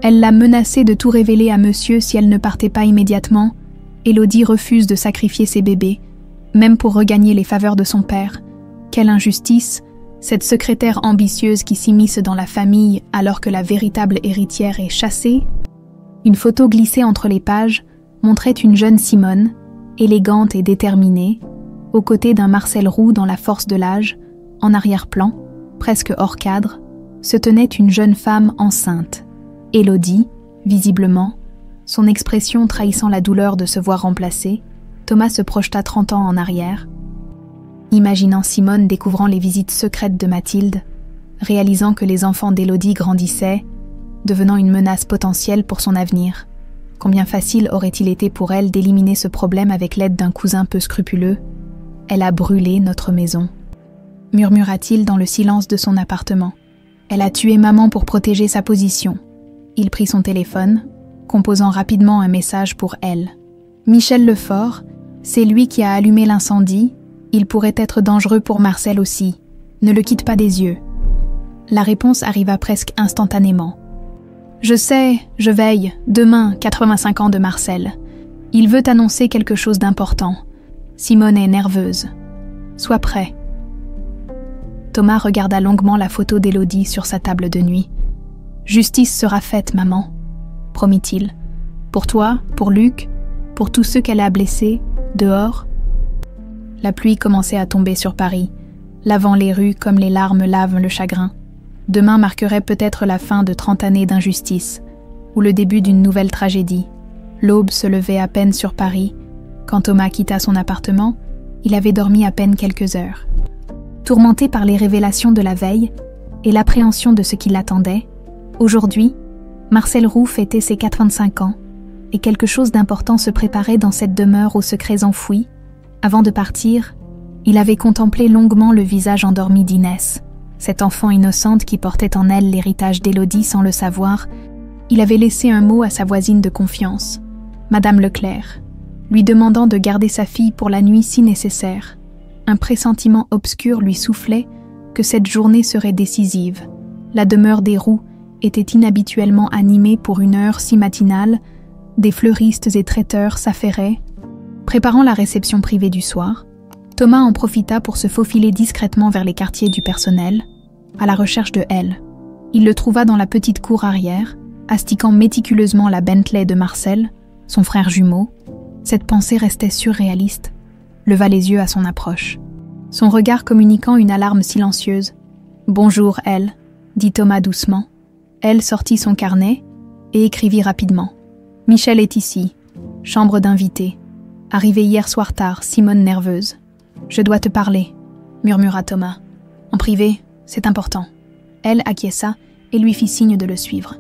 Elle l'a menacée de tout révéler à monsieur si elle ne partait pas immédiatement. Élodie refuse de sacrifier ses bébés, même pour regagner les faveurs de son père. Quelle injustice, cette secrétaire ambitieuse qui s'immisce dans la famille alors que la véritable héritière est chassée. Une photo glissée entre les pages montrait une jeune Simone, élégante et déterminée, aux côtés d'un Marcel Roux dans la force de l'âge. En arrière-plan, presque hors cadre, se tenait une jeune femme enceinte. Élodie, visiblement, son expression trahissant la douleur de se voir remplacée. Thomas se projeta 30 ans en arrière, imaginant Simone découvrant les visites secrètes de Mathilde, réalisant que les enfants d'Élodie grandissaient, devenant une menace potentielle pour son avenir. Combien facile aurait-il été pour elle d'éliminer ce problème avec l'aide d'un cousin peu scrupuleux? « Elle a brûlé notre maison », murmura-t-il dans le silence de son appartement. « Elle a tué maman pour protéger sa position. » Il prit son téléphone, composant rapidement un message pour elle. « Michel Lefort, c'est lui qui a allumé l'incendie. Il pourrait être dangereux pour Marcel aussi. Ne le quitte pas des yeux. » La réponse arriva presque instantanément. « Je sais, je veille. Demain, 85 ans de Marcel. Il veut annoncer quelque chose d'important. Simone est nerveuse. Sois prêt. » Thomas regarda longuement la photo d'Élodie sur sa table de nuit. « Justice sera faite, maman, » promit-il. « Pour toi, pour Luc, pour tous ceux qu'elle a blessés, dehors. » La pluie commençait à tomber sur Paris, lavant les rues comme les larmes lavent le chagrin. Demain marquerait peut-être la fin de 30 années d'injustice, ou le début d'une nouvelle tragédie. L'aube se levait à peine sur Paris. Quand Thomas quitta son appartement, il avait dormi à peine quelques heures. Tourmenté par les révélations de la veille et l'appréhension de ce qui l'attendait, aujourd'hui, Marcel Roux fêtait ses 85 ans et quelque chose d'important se préparait dans cette demeure aux secrets enfouis. Avant de partir, il avait contemplé longuement le visage endormi d'Inès, cette enfant innocente qui portait en elle l'héritage d'Élodie sans le savoir. Il avait laissé un mot à sa voisine de confiance, Madame Leclerc, lui demandant de garder sa fille pour la nuit si nécessaire. Un pressentiment obscur lui soufflait que cette journée serait décisive. La demeure des Roux était inhabituellement animée pour une heure si matinale. Des fleuristes et traiteurs s'affairaient. Préparant la réception privée du soir, Thomas en profita pour se faufiler discrètement vers les quartiers du personnel, à la recherche de Elle. Il le trouva dans la petite cour arrière, astiquant méticuleusement la Bentley de Marcel, son frère jumeau. Cette pensée restait surréaliste, leva les yeux à son approche. Son regard communiquant une alarme silencieuse. « Bonjour, Elle », dit Thomas doucement. Elle sortit son carnet et écrivit rapidement. « Michel est ici, chambre d'invité. Arrivée hier soir tard, Simone nerveuse. Je dois te parler, » murmura Thomas. « En privé, c'est important. » Elle acquiesça et lui fit signe de le suivre.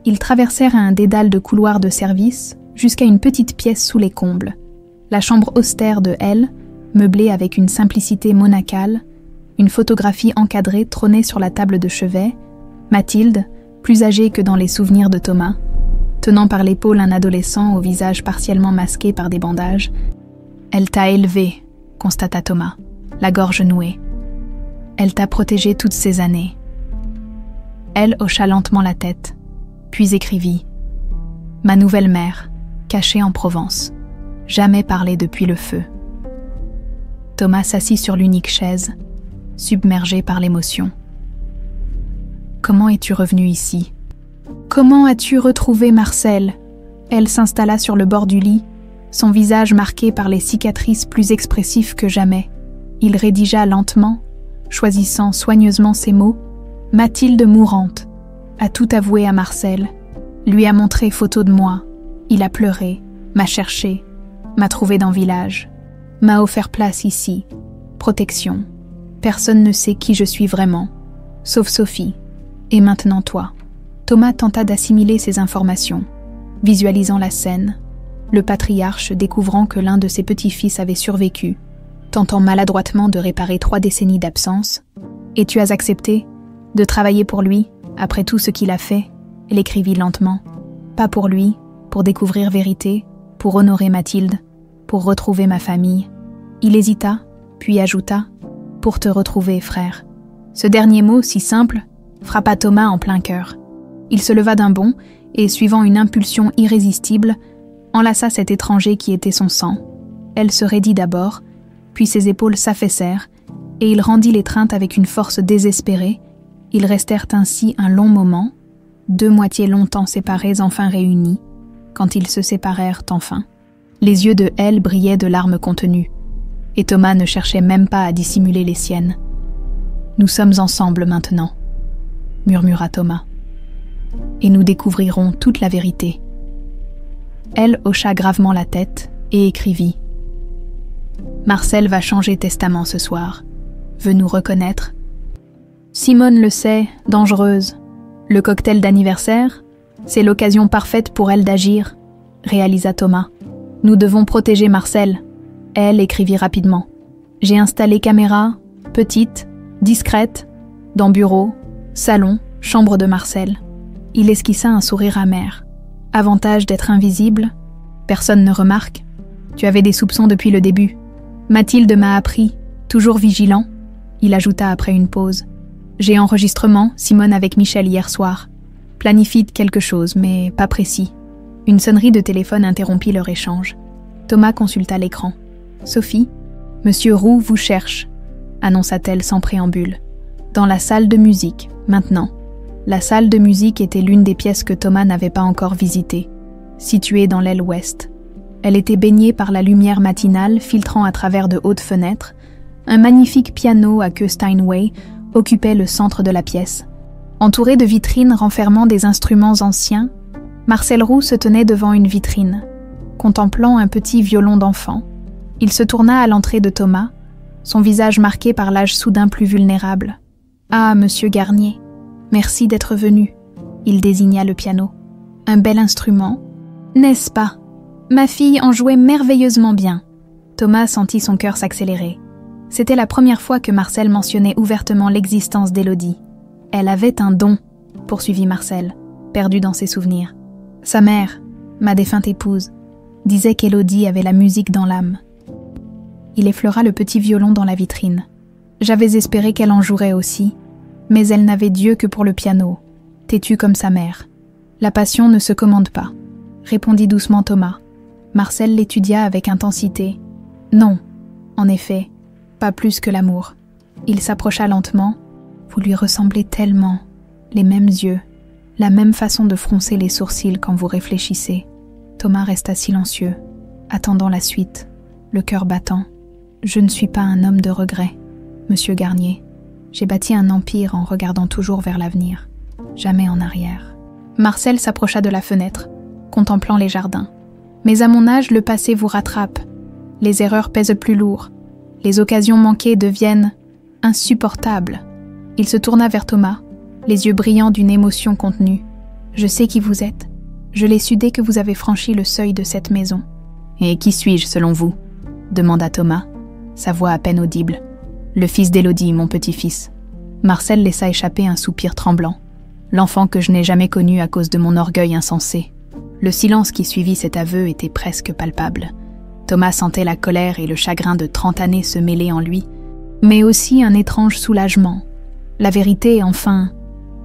Ils traversèrent un dédale de couloirs de service jusqu'à une petite pièce sous les combles. La chambre austère de Elle, meublée avec une simplicité monacale, une photographie encadrée trônait sur la table de chevet. Mathilde, plus âgée que dans les souvenirs de Thomas, tenant par l'épaule un adolescent au visage partiellement masqué par des bandages. « Elle t'a élevé », constata Thomas, la gorge nouée. « Elle t'a protégé toutes ces années. » Elle hocha lentement la tête, puis écrivit « Ma nouvelle mère, cachée en Provence, jamais parlé depuis le feu. » Thomas s'assit sur l'unique chaise, submergé par l'émotion. « Comment es-tu revenu ici ? Comment as-tu retrouvé Marcel ?» Elle s'installa sur le bord du lit, son visage marqué par les cicatrices plus expressifs que jamais. Il rédigea lentement, choisissant soigneusement ses mots. « Mathilde mourante a tout avoué à Marcel, lui a montré photo de moi. Il a pleuré, m'a cherché, m'a trouvé dans village, m'a offert place ici, protection. Personne ne sait qui je suis vraiment, sauf Sophie, et maintenant toi. » Thomas tenta d'assimiler ces informations, visualisant la scène, le patriarche découvrant que l'un de ses petits-fils avait survécu, tentant maladroitement de réparer 3 décennies d'absence. « Et tu as accepté de travailler pour lui, après tout ce qu'il a fait ?» Elle écrivit lentement. « Pas pour lui, pour découvrir vérité, pour honorer Mathilde, pour retrouver ma famille. » Il hésita, puis ajouta « Pour te retrouver, frère. » Ce dernier mot, si simple, frappa Thomas en plein cœur. Il se leva d'un bond et, suivant une impulsion irrésistible, enlaça cet étranger qui était son sang. Elle se raidit d'abord, puis ses épaules s'affaissèrent, et il rendit l'étreinte avec une force désespérée. Ils restèrent ainsi un long moment, 2 moitiés longtemps séparées enfin réunies, quand ils se séparèrent enfin. Les yeux de Elle brillaient de larmes contenues, et Thomas ne cherchait même pas à dissimuler les siennes. « Nous sommes ensemble maintenant, » murmura Thomas. « Et nous découvrirons toute la vérité. » Elle hocha gravement la tête et écrivit « Marcel va changer testament ce soir. Veut nous reconnaître. Simone le sait, dangereuse. Le cocktail d'anniversaire, c'est l'occasion parfaite pour elle d'agir, » réalisa Thomas. « Nous devons protéger Marcel. » Elle écrivit rapidement. « J'ai installé caméra, petite, discrète, dans bureau, salon, chambre de Marcel. » Il esquissa un sourire amer. « Avantage d'être invisible, personne ne remarque. Tu avais des soupçons depuis le début. Mathilde m'a appris, toujours vigilant. » Il ajouta après une pause. « J'ai enregistrement, Simone avec Michel hier soir. Planifie quelque chose, mais pas précis. » Une sonnerie de téléphone interrompit leur échange. Thomas consulta l'écran. « Sophie, Monsieur Roux vous cherche, » annonça-t-elle sans préambule. « Dans la salle de musique, maintenant. » La salle de musique était l'une des pièces que Thomas n'avait pas encore visitées, située dans l'aile ouest. Elle était baignée par la lumière matinale filtrant à travers de hautes fenêtres. Un magnifique piano à queue Steinway occupait le centre de la pièce. Entouré de vitrines renfermant des instruments anciens, Marcel Roux se tenait devant une vitrine, contemplant un petit violon d'enfant. Il se tourna à l'entrée de Thomas, son visage marqué par l'âge soudain plus vulnérable. « Ah, monsieur Garnier, merci d'être venu. » Il désigna le piano. « Un bel instrument, n'est-ce pas? Ma fille en jouait merveilleusement bien. » Thomas sentit son cœur s'accélérer. C'était la première fois que Marcel mentionnait ouvertement l'existence d'Élodie. « Elle avait un don, » poursuivit Marcel, perdu dans ses souvenirs. « Sa mère, ma défunte épouse, disait qu'Élodie avait la musique dans l'âme. » Il effleura le petit violon dans la vitrine. « J'avais espéré qu'elle en jouerait aussi, mais elle n'avait Dieu que pour le piano, têtue comme sa mère. La passion ne se commande pas, » répondit doucement Thomas. Marcel l'étudia avec intensité. « Non, en effet, pas plus que l'amour. » Il s'approcha lentement. « Vous lui ressemblez tellement, les mêmes yeux, la même façon de froncer les sourcils quand vous réfléchissez. » Thomas resta silencieux, attendant la suite, le cœur battant. « Je ne suis pas un homme de regret, monsieur Garnier. J'ai bâti un empire en regardant toujours vers l'avenir, jamais en arrière. » Marcel s'approcha de la fenêtre, contemplant les jardins. « Mais à mon âge, le passé vous rattrape. Les erreurs pèsent plus lourd. Les occasions manquées deviennent insupportables. » Il se tourna vers Thomas, les yeux brillants d'une émotion contenue. « Je sais qui vous êtes. Je l'ai su dès que vous avez franchi le seuil de cette maison. »« Et qui suis-je selon vous ?» demanda Thomas, sa voix à peine audible. « Le fils d'Élodie, mon petit-fils. » Marcel laissa échapper un soupir tremblant. L'enfant que je n'ai jamais connu à cause de mon orgueil insensé. Le silence qui suivit cet aveu était presque palpable. Thomas sentait la colère et le chagrin de 30 années se mêler en lui, mais aussi un étrange soulagement. La vérité, enfin,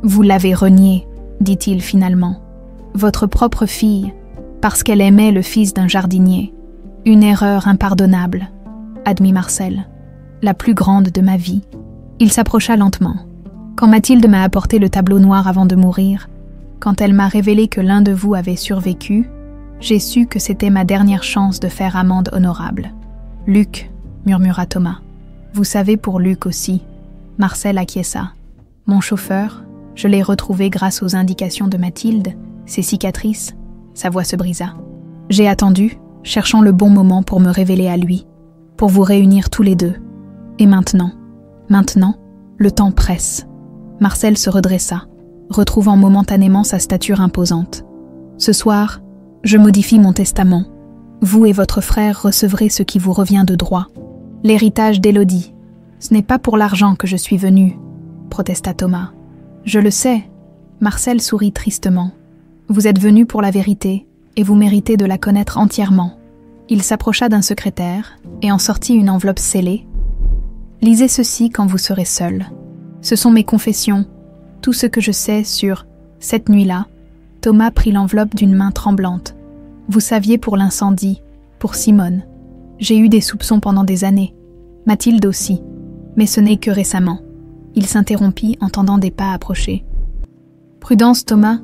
vous l'avez reniée, dit-il finalement. Votre propre fille, parce qu'elle aimait le fils d'un jardinier. Une erreur impardonnable, admit Marcel, la plus grande de ma vie. Il s'approcha lentement. Quand Mathilde m'a apporté le tableau noir avant de mourir, quand elle m'a révélé que l'un de vous avait survécu, j'ai su que c'était ma dernière chance de faire amende honorable. « Luc, » murmura Thomas. « Vous savez pour Luc aussi. » Marcel acquiesça. « Mon chauffeur, je l'ai retrouvé grâce aux indications de Mathilde, ses cicatrices. » Sa voix se brisa. « J'ai attendu, cherchant le bon moment pour me révéler à lui, pour vous réunir tous les deux. Et maintenant, le temps presse. » Marcel se redressa, retrouvant momentanément sa stature imposante. « Ce soir, je modifie mon testament. Vous et votre frère recevrez ce qui vous revient de droit. L'héritage d'Élodie. Ce n'est pas pour l'argent que je suis venu, » protesta Thomas. « Je le sais. » Marcel sourit tristement. « Vous êtes venu pour la vérité, et vous méritez de la connaître entièrement. » Il s'approcha d'un secrétaire et en sortit une enveloppe scellée. « Lisez ceci quand vous serez seul. Ce sont mes confessions, tout ce que je sais sur cette nuit-là. » Thomas prit l'enveloppe d'une main tremblante. « Vous saviez pour l'incendie, pour Simone. J'ai eu des soupçons pendant des années. Mathilde aussi. Mais ce n'est que récemment. » Il s'interrompit, entendant des pas approcher. « Prudence, Thomas.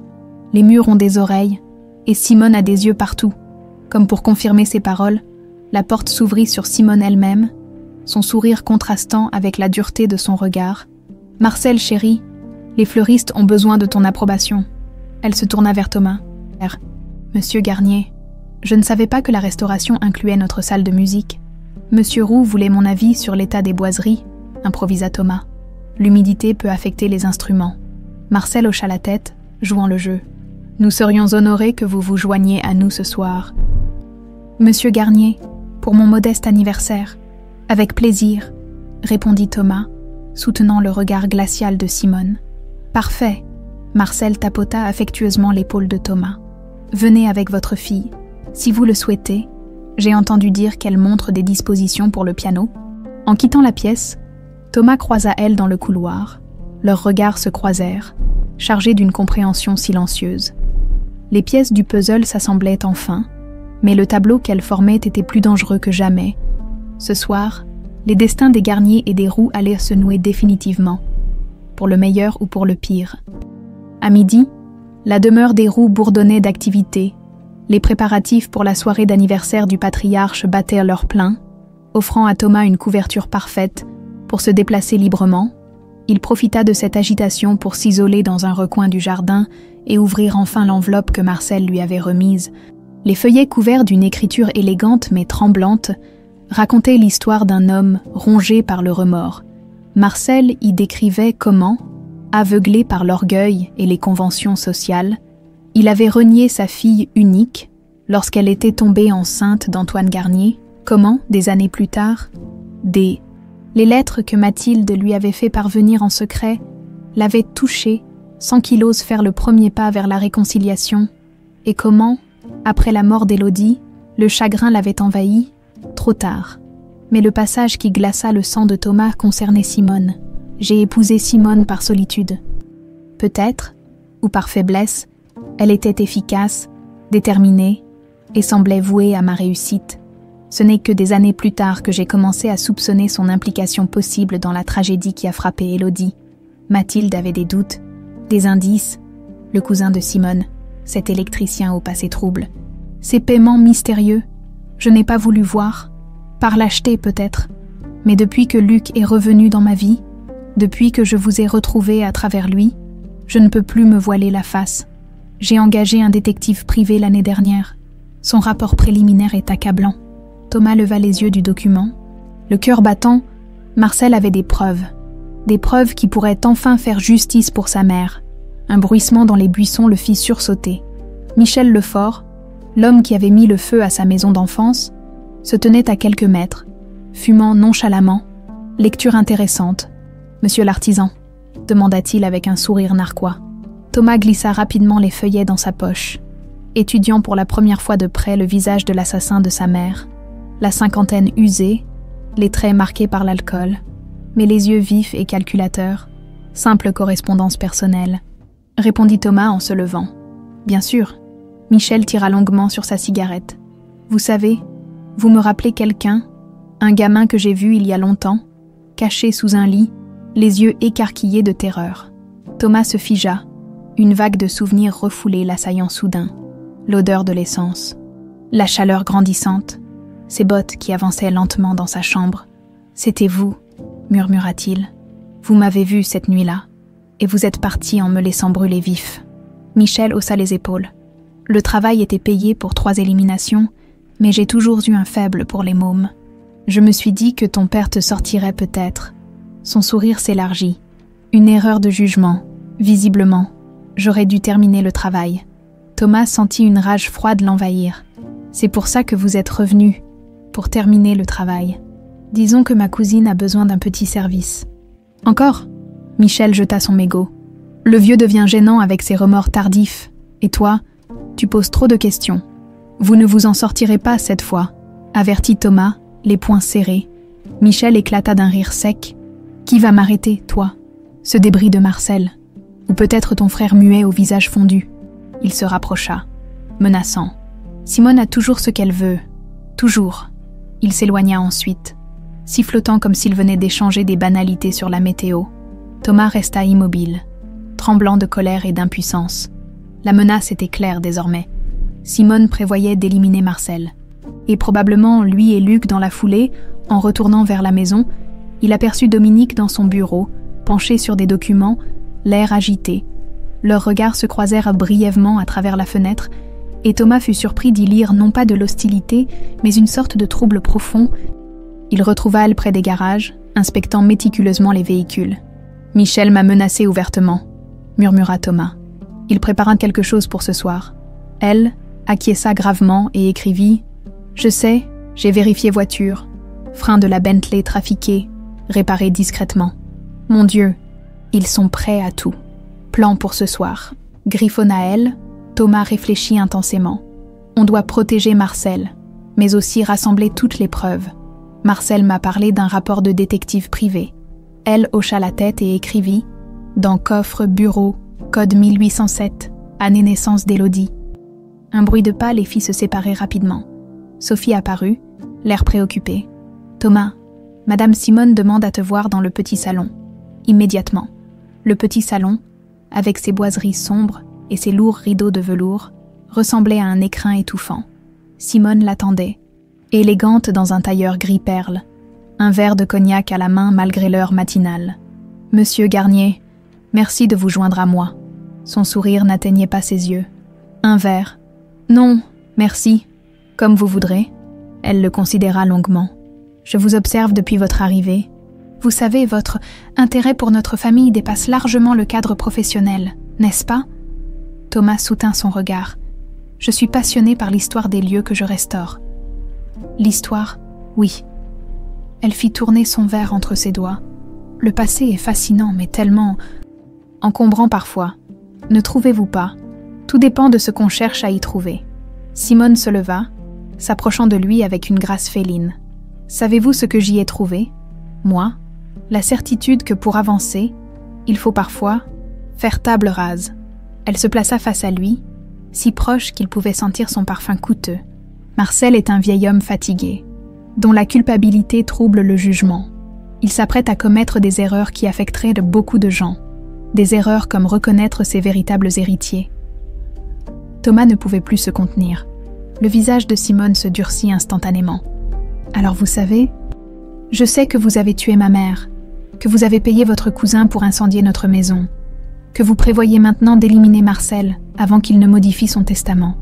Les murs ont des oreilles, et Simone a des yeux partout. » Comme pour confirmer ses paroles, la porte s'ouvrit sur Simone elle-même, son sourire contrastant avec la dureté de son regard. « Marcel, chéri, les fleuristes ont besoin de ton approbation. » Elle se tourna vers Thomas. « Monsieur Garnier, je ne savais pas que la restauration incluait notre salle de musique. Monsieur Roux voulait mon avis sur l'état des boiseries, » improvisa Thomas. « L'humidité peut affecter les instruments. » Marcel hocha la tête, jouant le jeu. « Nous serions honorés que vous vous joigniez à nous ce soir. » « Monsieur Garnier, pour mon modeste anniversaire. »« Avec plaisir, » répondit Thomas, soutenant le regard glacial de Simone. « Parfait. » Marcel tapota affectueusement l'épaule de Thomas. « Venez avec votre fille, si vous le souhaitez. J'ai entendu dire qu'elle montre des dispositions pour le piano. » En quittant la pièce, Thomas croisa elle dans le couloir. Leurs regards se croisèrent, chargés d'une compréhension silencieuse. Les pièces du puzzle s'assemblaient enfin, mais le tableau qu'elle formait était plus dangereux que jamais. Ce soir, les destins des Garnier et des Roux allaient se nouer définitivement, pour le meilleur ou pour le pire. À midi, la demeure des Roux bourdonnait d'activité. Les préparatifs pour la soirée d'anniversaire du patriarche battaient leur plein, offrant à Thomas une couverture parfaite pour se déplacer librement. Il profita de cette agitation pour s'isoler dans un recoin du jardin et ouvrir enfin l'enveloppe que Marcel lui avait remise. Les feuillets couverts d'une écriture élégante mais tremblante racontait l'histoire d'un homme rongé par le remords. Marcel y décrivait comment, aveuglé par l'orgueil et les conventions sociales, il avait renié sa fille unique lorsqu'elle était tombée enceinte d'Antoine Garnier, comment, des années plus tard, les lettres que Mathilde lui avait fait parvenir en secret l'avaient touché sans qu'il ose faire le premier pas vers la réconciliation, et comment, après la mort d'Élodie, le chagrin l'avait envahi, trop tard. Mais le passage qui glaça le sang de Thomas concernait Simone. J'ai épousé Simone par solitude. Peut-être, ou par faiblesse, elle était efficace, déterminée, et semblait vouée à ma réussite. Ce n'est que des années plus tard que j'ai commencé à soupçonner son implication possible dans la tragédie qui a frappé Élodie. Mathilde avait des doutes, des indices. Le cousin de Simone, cet électricien au passé trouble. Ces paiements mystérieux, je n'ai pas voulu voir, par lâcheté peut-être, mais depuis que Luc est revenu dans ma vie, depuis que je vous ai retrouvé à travers lui, je ne peux plus me voiler la face. J'ai engagé un détective privé l'année dernière. Son rapport préliminaire est accablant. Thomas leva les yeux du document. Le cœur battant, Marcel avait des preuves qui pourraient enfin faire justice pour sa mère. Un bruissement dans les buissons le fit sursauter. Michel Lefort, l'homme qui avait mis le feu à sa maison d'enfance, se tenait à quelques mètres, fumant nonchalamment. Lecture intéressante. « Monsieur l'artisan » demanda-t-il avec un sourire narquois. Thomas glissa rapidement les feuillets dans sa poche, étudiant pour la première fois de près le visage de l'assassin de sa mère. La cinquantaine usée, les traits marqués par l'alcool, mais les yeux vifs et calculateurs. Simple correspondance personnelle, répondit Thomas en se levant. Bien sûr. Michel tira longuement sur sa cigarette. Vous savez, vous me rappelez quelqu'un, un gamin que j'ai vu il y a longtemps, caché sous un lit, les yeux écarquillés de terreur. Thomas se figea, une vague de souvenirs refoulés l'assaillant soudain. L'odeur de l'essence, la chaleur grandissante, ses bottes qui avançaient lentement dans sa chambre. « C'était vous », murmura-t-il. « Vous m'avez vu cette nuit-là, et vous êtes parti en me laissant brûler vif. » Michel haussa les épaules. Le travail était payé pour 3 éliminations, mais j'ai toujours eu un faible pour les mômes. Je me suis dit que ton père te sortirait peut-être. Son sourire s'élargit. Une erreur de jugement, visiblement. J'aurais dû terminer le travail. Thomas sentit une rage froide l'envahir. C'est pour ça que vous êtes revenu, pour terminer le travail. Disons que ma cousine a besoin d'un petit service. Encore ? Michel jeta son mégot. Le vieux devient gênant avec ses remords tardifs. Et toi, tu poses trop de questions. Vous ne vous en sortirez pas cette fois, avertit Thomas, les poings serrés. Michel éclata d'un rire sec. Qui va m'arrêter, toi ? Ce débris de Marcel. Ou peut-être ton frère muet au visage fondu. Il se rapprocha, menaçant. Simone a toujours ce qu'elle veut. Toujours. Il s'éloigna ensuite, sifflotant comme s'il venait d'échanger des banalités sur la météo. Thomas resta immobile, tremblant de colère et d'impuissance. La menace était claire désormais. Simone prévoyait d'éliminer Marcel. Et probablement, lui et Luc dans la foulée, en retournant vers la maison, il aperçut Dominique dans son bureau, penché sur des documents, l'air agité. Leurs regards se croisèrent brièvement à travers la fenêtre, et Thomas fut surpris d'y lire non pas de l'hostilité, mais une sorte de trouble profond. Il retrouva elle près des garages, inspectant méticuleusement les véhicules. « Michel m'a menacé ouvertement », murmura Thomas. Il prépara quelque chose pour ce soir. Elle acquiesça gravement et écrivit « Je sais, j'ai vérifié voiture. Frein de la Bentley trafiquée, réparé discrètement. Mon Dieu, ils sont prêts à tout. Plan pour ce soir. » Griffonna elle. Thomas réfléchit intensément. On doit protéger Marcel, mais aussi rassembler toutes les preuves. Marcel m'a parlé d'un rapport de détective privé. Elle hocha la tête et écrivit « Dans coffre, bureau, code 1807, année naissance d'Élodie. » Un bruit de pas les fit se séparer rapidement. Sophie apparut, l'air préoccupé. « Thomas, Madame Simone demande à te voir dans le petit salon. » Immédiatement. Le petit salon, avec ses boiseries sombres et ses lourds rideaux de velours, ressemblait à un écrin étouffant. Simone l'attendait, élégante dans un tailleur gris perle, un verre de cognac à la main malgré l'heure matinale. « Monsieur Garnier, merci de vous joindre à moi. » Son sourire n'atteignait pas ses yeux. « Un verre. »« Non, merci. Comme vous voudrez. » Elle le considéra longuement. Je vous observe depuis votre arrivée. Vous savez, votre intérêt pour notre famille dépasse largement le cadre professionnel, n'est-ce pas? Thomas soutint son regard. Je suis passionné par l'histoire des lieux que je restaure. L'histoire, oui. Elle fit tourner son verre entre ses doigts. Le passé est fascinant, mais tellement encombrant parfois. Ne trouvez-vous pas? Tout dépend de ce qu'on cherche à y trouver. Simone se leva, s'approchant de lui avec une grâce féline. Savez-vous ce que j'y ai trouvé? Moi, la certitude que pour avancer, il faut parfois faire table rase. Elle se plaça face à lui, si proche qu'il pouvait sentir son parfum coûteux. Marcel est un vieil homme fatigué, dont la culpabilité trouble le jugement. Il s'apprête à commettre des erreurs qui affecteraient beaucoup de gens. Des erreurs comme reconnaître ses véritables héritiers. Thomas ne pouvait plus se contenir. Le visage de Simone se durcit instantanément. Alors vous savez, je sais que vous avez tué ma mère, que vous avez payé votre cousin pour incendier notre maison, que vous prévoyez maintenant d'éliminer Marcel avant qu'il ne modifie son testament.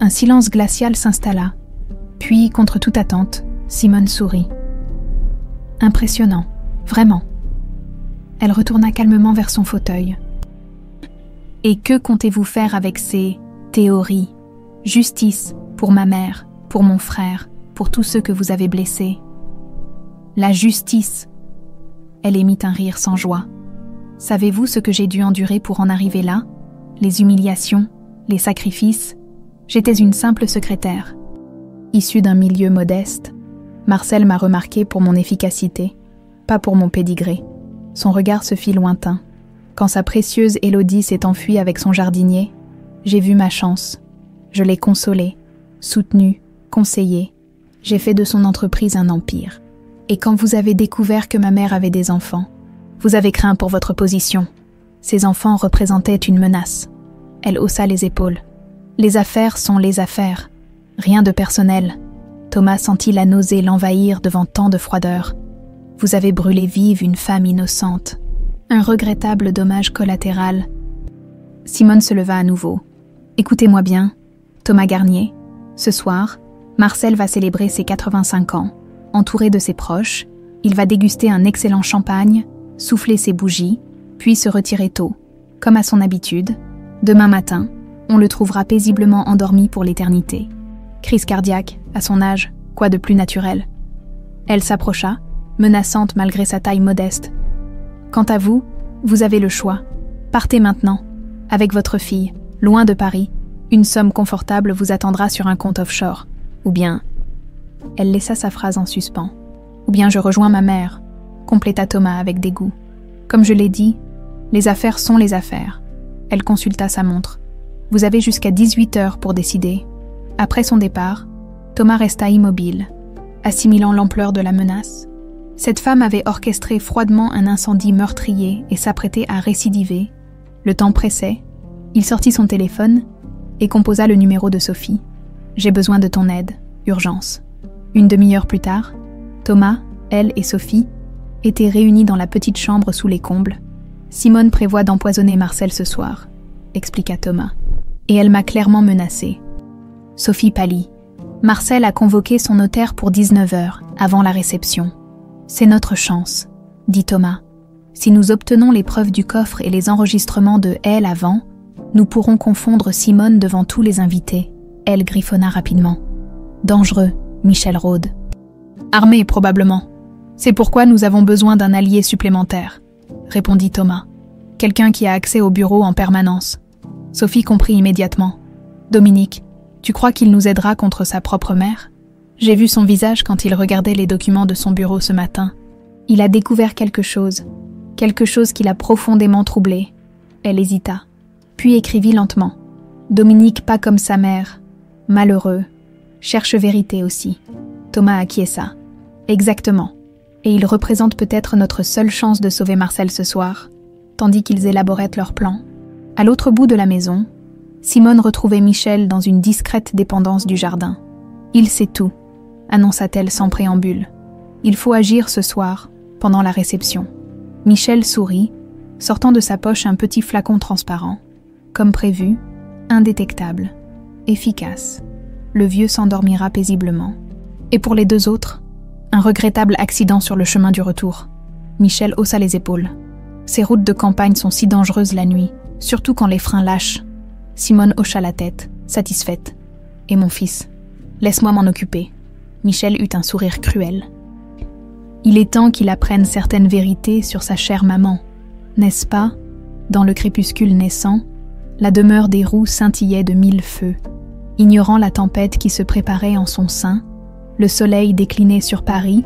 Un silence glacial s'installa, puis, contre toute attente, Simone sourit. Impressionnant, vraiment. Elle retourna calmement vers son fauteuil. Et que comptez-vous faire avec ces théories? Justice pour ma mère, pour mon frère, pour tous ceux que vous avez blessés. La justice. Elle émit un rire sans joie. Savez-vous ce que j'ai dû endurer pour en arriver là? Les humiliations, les sacrifices. J'étais une simple secrétaire. Issue d'un milieu modeste, Marcel m'a remarqué pour mon efficacité, pas pour mon pédigré. Son regard se fit lointain. Quand sa précieuse Élodie s'est enfuie avec son jardinier, j'ai vu ma chance. Je l'ai consolée, soutenue, conseillée. J'ai fait de son entreprise un empire. Et quand vous avez découvert que ma mère avait des enfants, vous avez craint pour votre position. Ces enfants représentaient une menace. Elle haussa les épaules. Les affaires sont les affaires. Rien de personnel. Thomas sentit la nausée l'envahir devant tant de froideur. Vous avez brûlé vive une femme innocente. Un regrettable dommage collatéral. Simone se leva à nouveau. Écoutez-moi bien, Thomas Garnier. Ce soir, Marcel va célébrer ses 85 ans. Entouré de ses proches, il va déguster un excellent champagne, souffler ses bougies, puis se retirer tôt. Comme à son habitude, demain matin, on le trouvera paisiblement endormi pour l'éternité. Crise cardiaque, à son âge, quoi de plus naturel? Elle s'approcha, menaçante malgré sa taille modeste. Quant à vous, vous avez le choix. Partez maintenant, avec votre fille, loin de Paris. Une somme confortable vous attendra sur un compte offshore. Ou bien... Elle laissa sa phrase en suspens. Ou bien je rejoins ma mère, compléta Thomas avec dégoût. Comme je l'ai dit, les affaires sont les affaires. Elle consulta sa montre. Vous avez jusqu'à 18 heures pour décider. Après son départ, Thomas resta immobile, assimilant l'ampleur de la menace. Cette femme avait orchestré froidement un incendie meurtrier et s'apprêtait à récidiver. Le temps pressait. Il sortit son téléphone et composa le numéro de Sophie. « J'ai besoin de ton aide. Urgence. » Une demi-heure plus tard, Thomas, elle et Sophie étaient réunis dans la petite chambre sous les combles. « Simone prévoit d'empoisonner Marcel ce soir, » expliqua Thomas. « Et elle m'a clairement menacée. » Sophie pâlit. Marcel a convoqué son notaire pour 19 heures, avant la réception. « C'est notre chance, » dit Thomas. « Si nous obtenons les preuves du coffre et les enregistrements de elle avant, nous pourrons confondre Simone devant tous les invités. » Elle griffonna rapidement. « Dangereux, Michel Rode. »« Armé, probablement. C'est pourquoi nous avons besoin d'un allié supplémentaire, » répondit Thomas. « Quelqu'un qui a accès au bureau en permanence. » Sophie comprit immédiatement. « Dominique, tu crois qu'il nous aidera contre sa propre mère? J'ai vu son visage quand il regardait les documents de son bureau ce matin. Il a découvert quelque chose qui l'a profondément troublé. » Elle hésita, puis écrivit lentement. « Dominique pas comme sa mère. Malheureux. Cherche vérité aussi. » Thomas acquiesça. « Exactement. Et il représente peut-être notre seule chance de sauver Marcel ce soir, tandis qu'ils élaboraient leur plan. » À l'autre bout de la maison, Simone retrouvait Michel dans une discrète dépendance du jardin. « Il sait tout, » annonça-t-elle sans préambule. « Il faut agir ce soir, pendant la réception. » Michel sourit, sortant de sa poche un petit flacon transparent. Comme prévu, indétectable, efficace. Le vieux s'endormira paisiblement. « Et pour les deux autres ?» Un regrettable accident sur le chemin du retour. Michel haussa les épaules. Ces routes de campagne sont si dangereuses la nuit, surtout quand les freins lâchent. Simone hocha la tête, satisfaite. Et mon fils, laisse-moi m'en occuper. Michel eut un sourire cruel. Il est temps qu'il apprenne certaines vérités sur sa chère maman. N'est-ce pas? Dans le crépuscule naissant, la demeure des Roux scintillait de 1000 feux. Ignorant la tempête qui se préparait en son sein, le soleil déclinait sur Paris,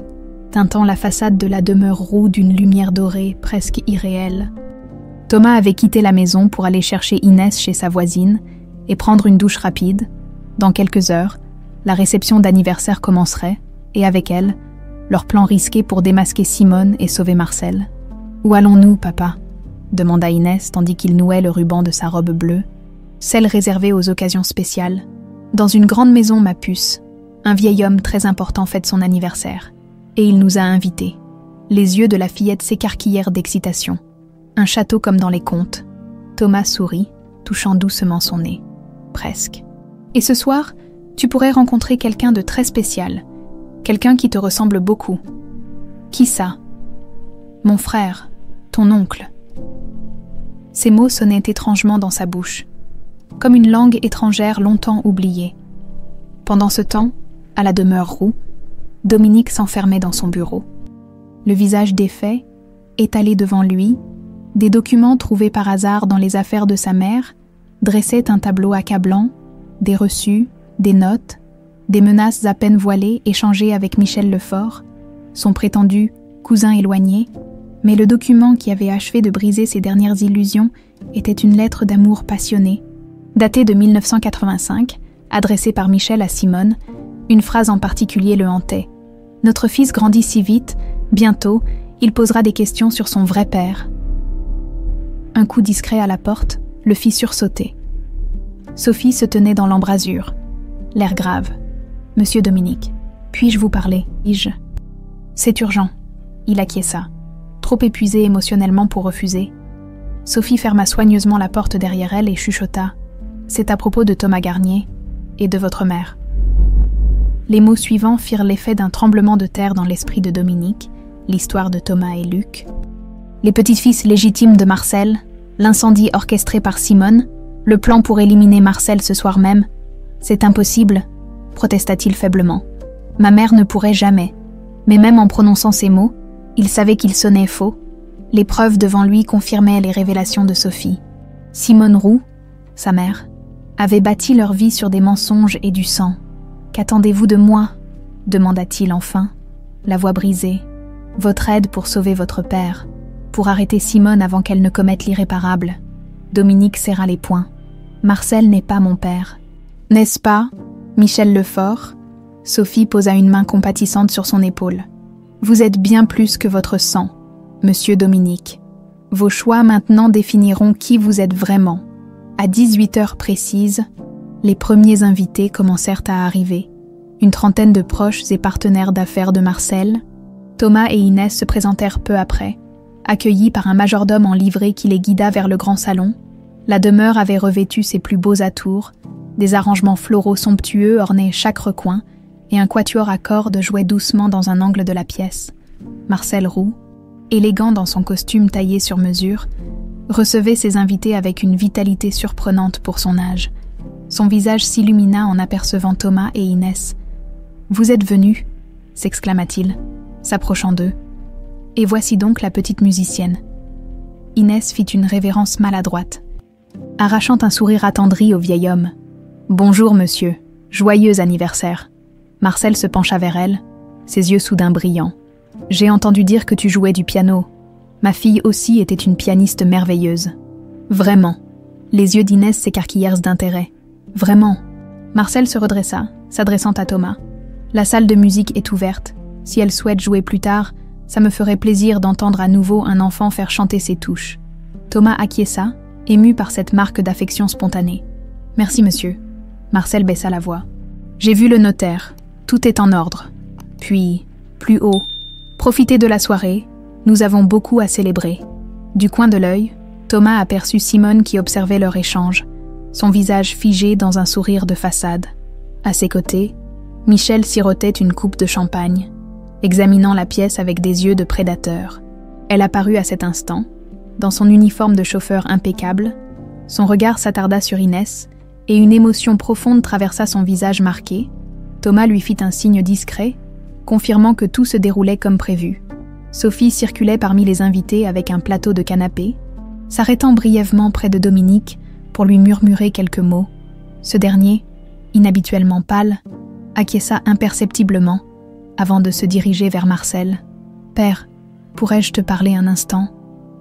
teintant la façade de la demeure Roux d'une lumière dorée presque irréelle. Thomas avait quitté la maison pour aller chercher Inès chez sa voisine et prendre une douche rapide. Dans quelques heures, la réception d'anniversaire commencerait, et avec elle, leur plan risqué pour démasquer Simone et sauver Marcel. « Où allons-nous, papa ?» demanda Inès tandis qu'il nouait le ruban de sa robe bleue, celle réservée aux occasions spéciales. « Dans une grande maison, ma puce. Un vieil homme très important fête son anniversaire. Et il nous a invités. » Les yeux de la fillette s'écarquillèrent d'excitation. Un château comme dans les contes. Thomas sourit, touchant doucement son nez. Presque. « Et ce soir, tu pourrais rencontrer quelqu'un de très spécial. Quelqu'un qui te ressemble beaucoup. » « Qui ça ?»« Mon frère, ton oncle. » Ces mots sonnaient étrangement dans sa bouche, comme une langue étrangère longtemps oubliée. Pendant ce temps, à la demeure Roux, Dominique s'enfermait dans son bureau. Le visage défait, étalé devant lui, des documents trouvés par hasard dans les affaires de sa mère dressaient un tableau accablant, des reçus, des notes, des menaces à peine voilées échangées avec Michel Lefort, son prétendu cousin éloigné, mais le document qui avait achevé de briser ses dernières illusions était une lettre d'amour passionnée. Datée de 1985, adressée par Michel à Simone, une phrase en particulier le hantait. « Notre fils grandit si vite, bientôt, il posera des questions sur son vrai père. » Un coup discret à la porte le fit sursauter. Sophie se tenait dans l'embrasure, l'air grave. « Monsieur Dominique, puis-je vous parler, dis-je. »« C'est urgent. » Il acquiesça, trop épuisé émotionnellement pour refuser. Sophie ferma soigneusement la porte derrière elle et chuchota. « C'est à propos de Thomas Garnier et de votre mère. » Les mots suivants firent l'effet d'un tremblement de terre dans l'esprit de Dominique, l'histoire de Thomas et Luc. Les petits-fils légitimes de Marcel, l'incendie orchestré par Simone, le plan pour éliminer Marcel ce soir même. « C'est impossible, » protesta-t-il faiblement. « Ma mère ne pourrait jamais. » Mais même en prononçant ces mots, il savait qu'ils sonnaient faux. Les preuves devant lui confirmaient les révélations de Sophie. Simone Roux, sa mère, avait bâti leur vie sur des mensonges et du sang. « Qu'attendez-vous de moi ?» demanda-t-il enfin, la voix brisée. « Votre aide pour sauver votre père, pour arrêter Simone avant qu'elle ne commette l'irréparable. » Dominique serra les poings. « Marcel n'est pas mon père. »« N'est-ce pas, Michel Lefort ?» Sophie posa une main compatissante sur son épaule. « Vous êtes bien plus que votre sang, monsieur Dominique. Vos choix maintenant définiront qui vous êtes vraiment. » À 18 heures précises, les premiers invités commencèrent à arriver. Une trentaine de proches et partenaires d'affaires de Marcel. Thomas et Inès se présentèrent peu après, accueillis par un majordome en livrée qui les guida vers le grand salon. La demeure avait revêtu ses plus beaux atours, des arrangements floraux somptueux ornaient chaque recoin, et un quatuor à cordes jouait doucement dans un angle de la pièce. Marcel Roux, élégant dans son costume taillé sur mesure, recevait ses invités avec une vitalité surprenante pour son âge. Son visage s'illumina en apercevant Thomas et Inès. « Vous êtes venus » s'exclama-t-il, s'approchant d'eux. « Et voici donc la petite musicienne. » Inès fit une révérence maladroite, arrachant un sourire attendri au vieil homme. « Bonjour, monsieur. Joyeux anniversaire. » Marcel se pencha vers elle, ses yeux soudain brillants. « J'ai entendu dire que tu jouais du piano. Ma fille aussi était une pianiste merveilleuse. »« Vraiment ?» Les yeux d'Inès s'écarquillèrent d'intérêt. « Vraiment ?» Marcel se redressa, s'adressant à Thomas. « La salle de musique est ouverte. Si elle souhaite jouer plus tard, ça me ferait plaisir d'entendre à nouveau un enfant faire chanter ses touches. » Thomas acquiesça, ému par cette marque d'affection spontanée. « Merci, monsieur. » Marcel baissa la voix. « J'ai vu le notaire. Tout est en ordre. » Puis, plus haut, « Profitez de la soirée. Nous avons beaucoup à célébrer. » Du coin de l'œil, Thomas aperçut Simone qui observait leur échange, son visage figé dans un sourire de façade. À ses côtés, Michel sirotait une coupe de champagne. examinant la pièce avec des yeux de prédateur. Elle apparut à cet instant, dans son uniforme de chauffeur impeccable. Son regard s'attarda sur Inès, et une émotion profonde traversa son visage marqué. Thomas lui fit un signe discret, confirmant que tout se déroulait comme prévu. Sophie circulait parmi les invités avec un plateau de canapé, s'arrêtant brièvement près de Dominique pour lui murmurer quelques mots. Ce dernier, inhabituellement pâle, acquiesça imperceptiblement avant de se diriger vers Marcel. « Père, pourrais-je te parler un instant,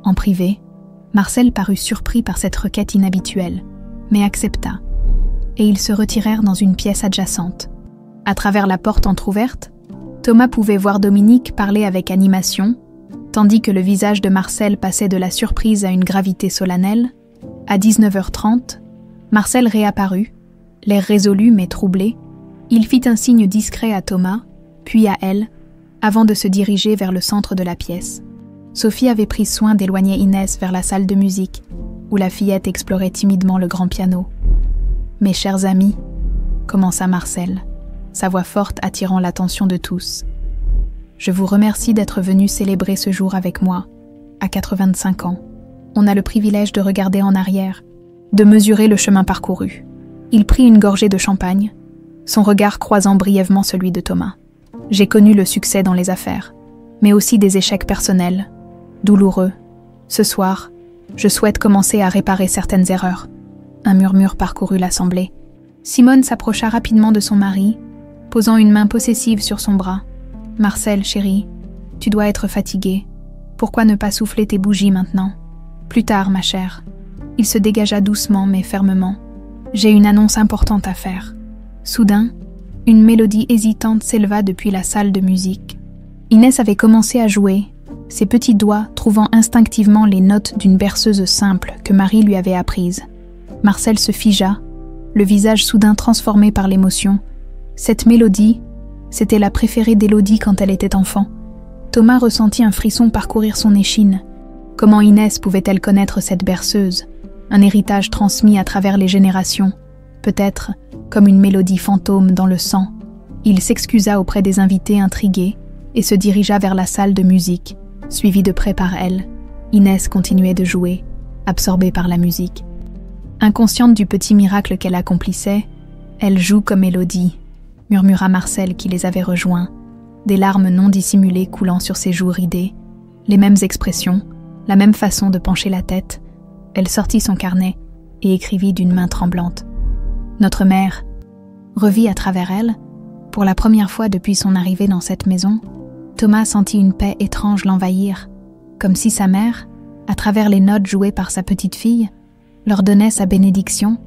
en privé ?» Marcel parut surpris par cette requête inhabituelle, mais accepta, et ils se retirèrent dans une pièce adjacente. À travers la porte entr'ouverte, Thomas pouvait voir Dominique parler avec animation, tandis que le visage de Marcel passait de la surprise à une gravité solennelle. À 19h30, Marcel réapparut, l'air résolu mais troublé. Il fit un signe discret à Thomas, puis à elle, avant de se diriger vers le centre de la pièce. Sophie avait pris soin d'éloigner Inès vers la salle de musique, où la fillette explorait timidement le grand piano. « Mes chers amis, » commença Marcel, sa voix forte attirant l'attention de tous. « Je vous remercie d'être venus célébrer ce jour avec moi, à 85 ans. On a le privilège de regarder en arrière, de mesurer le chemin parcouru. » Il prit une gorgée de champagne, son regard croisant brièvement celui de Thomas. « J'ai connu le succès dans les affaires, mais aussi des échecs personnels, douloureux. Ce soir, je souhaite commencer à réparer certaines erreurs. » Un murmure parcourut l'assemblée. Simone s'approcha rapidement de son mari, posant une main possessive sur son bras. « Marcel, chéri, tu dois être fatigué. Pourquoi ne pas souffler tes bougies maintenant ? Plus tard, ma chère. » Il se dégagea doucement mais fermement. « J'ai une annonce importante à faire. » Soudain, une mélodie hésitante s'éleva depuis la salle de musique. Inès avait commencé à jouer, ses petits doigts trouvant instinctivement les notes d'une berceuse simple que Marie lui avait apprise. Marcel se figea, le visage soudain transformé par l'émotion. Cette mélodie, c'était la préférée d'Élodie quand elle était enfant. Thomas ressentit un frisson parcourir son échine. Comment Inès pouvait-elle connaître cette berceuse, un héritage transmis à travers les générations, peut-être comme une mélodie fantôme dans le sang. Il s'excusa auprès des invités intrigués et se dirigea vers la salle de musique, suivi de près par elle. Inès continuait de jouer, absorbée par la musique. Inconsciente du petit miracle qu'elle accomplissait, « Elle joue comme Élodie », murmura Marcel qui les avait rejoints, des larmes non dissimulées coulant sur ses joues ridées, les mêmes expressions, la même façon de pencher la tête. Elle sortit son carnet et écrivit d'une main tremblante. Notre mère revit à travers elle, pour la première fois depuis son arrivée dans cette maison. Thomas sentit une paix étrange l'envahir, comme si sa mère, à travers les notes jouées par sa petite fille, leur donnait sa bénédiction.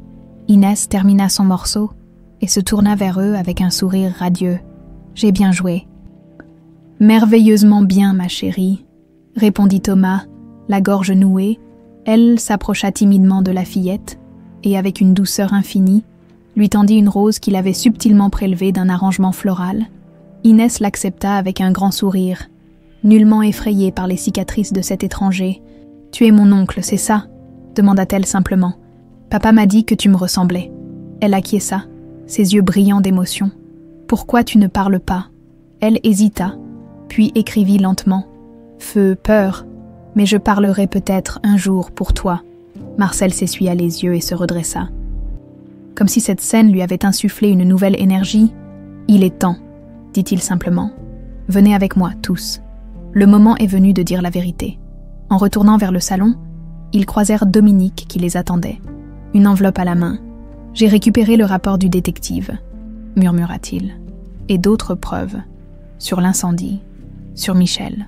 Inès termina son morceau et se tourna vers eux avec un sourire radieux. « J'ai bien joué. »« Merveilleusement bien, ma chérie, » répondit Thomas, la gorge nouée. Elle s'approcha timidement de la fillette et, avec une douceur infinie, lui tendit une rose qu'il avait subtilement prélevée d'un arrangement floral. Inès l'accepta avec un grand sourire, nullement effrayée par les cicatrices de cet étranger. « Tu es mon oncle, c'est ça ?» demanda-t-elle simplement. « Papa m'a dit que tu me ressemblais. » Elle acquiesça, ses yeux brillants d'émotion. « Pourquoi tu ne parles pas ?» Elle hésita, puis écrivit lentement. « Feu, peur, mais je parlerai peut-être un jour pour toi. » Marcel s'essuya les yeux et se redressa. Comme si cette scène lui avait insufflé une nouvelle énergie. « Il est temps, » dit-il simplement. « Venez avec moi, tous. Le moment est venu de dire la vérité. » En retournant vers le salon, ils croisèrent Dominique qui les attendait, une enveloppe à la main. « J'ai récupéré le rapport du détective, » murmura-t-il, « et d'autres preuves, sur l'incendie, sur Michel. »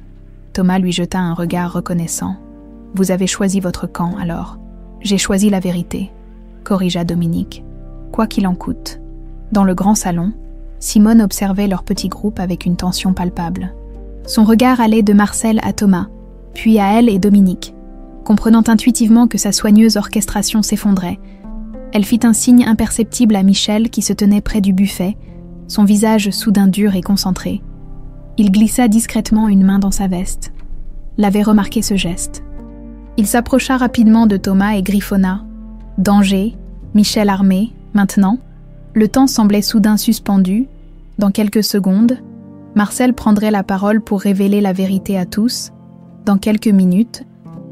Thomas lui jeta un regard reconnaissant. « Vous avez choisi votre camp, alors. »« J'ai choisi la vérité, » corrigea Dominique. « Quoi qu'il en coûte. » Dans le grand salon, Simone observait leur petit groupe avec une tension palpable. Son regard allait de Marcel à Thomas, puis à elle et Dominique. Comprenant intuitivement que sa soigneuse orchestration s'effondrait, elle fit un signe imperceptible à Michel qui se tenait près du buffet, son visage soudain dur et concentré. Il glissa discrètement une main dans sa veste. L'avait remarqué ce geste. Il s'approcha rapidement de Thomas et griffonna. « Danger, Michel armé, maintenant ?» Le temps semblait soudain suspendu. Dans quelques secondes, Marcel prendrait la parole pour révéler la vérité à tous. Dans quelques minutes,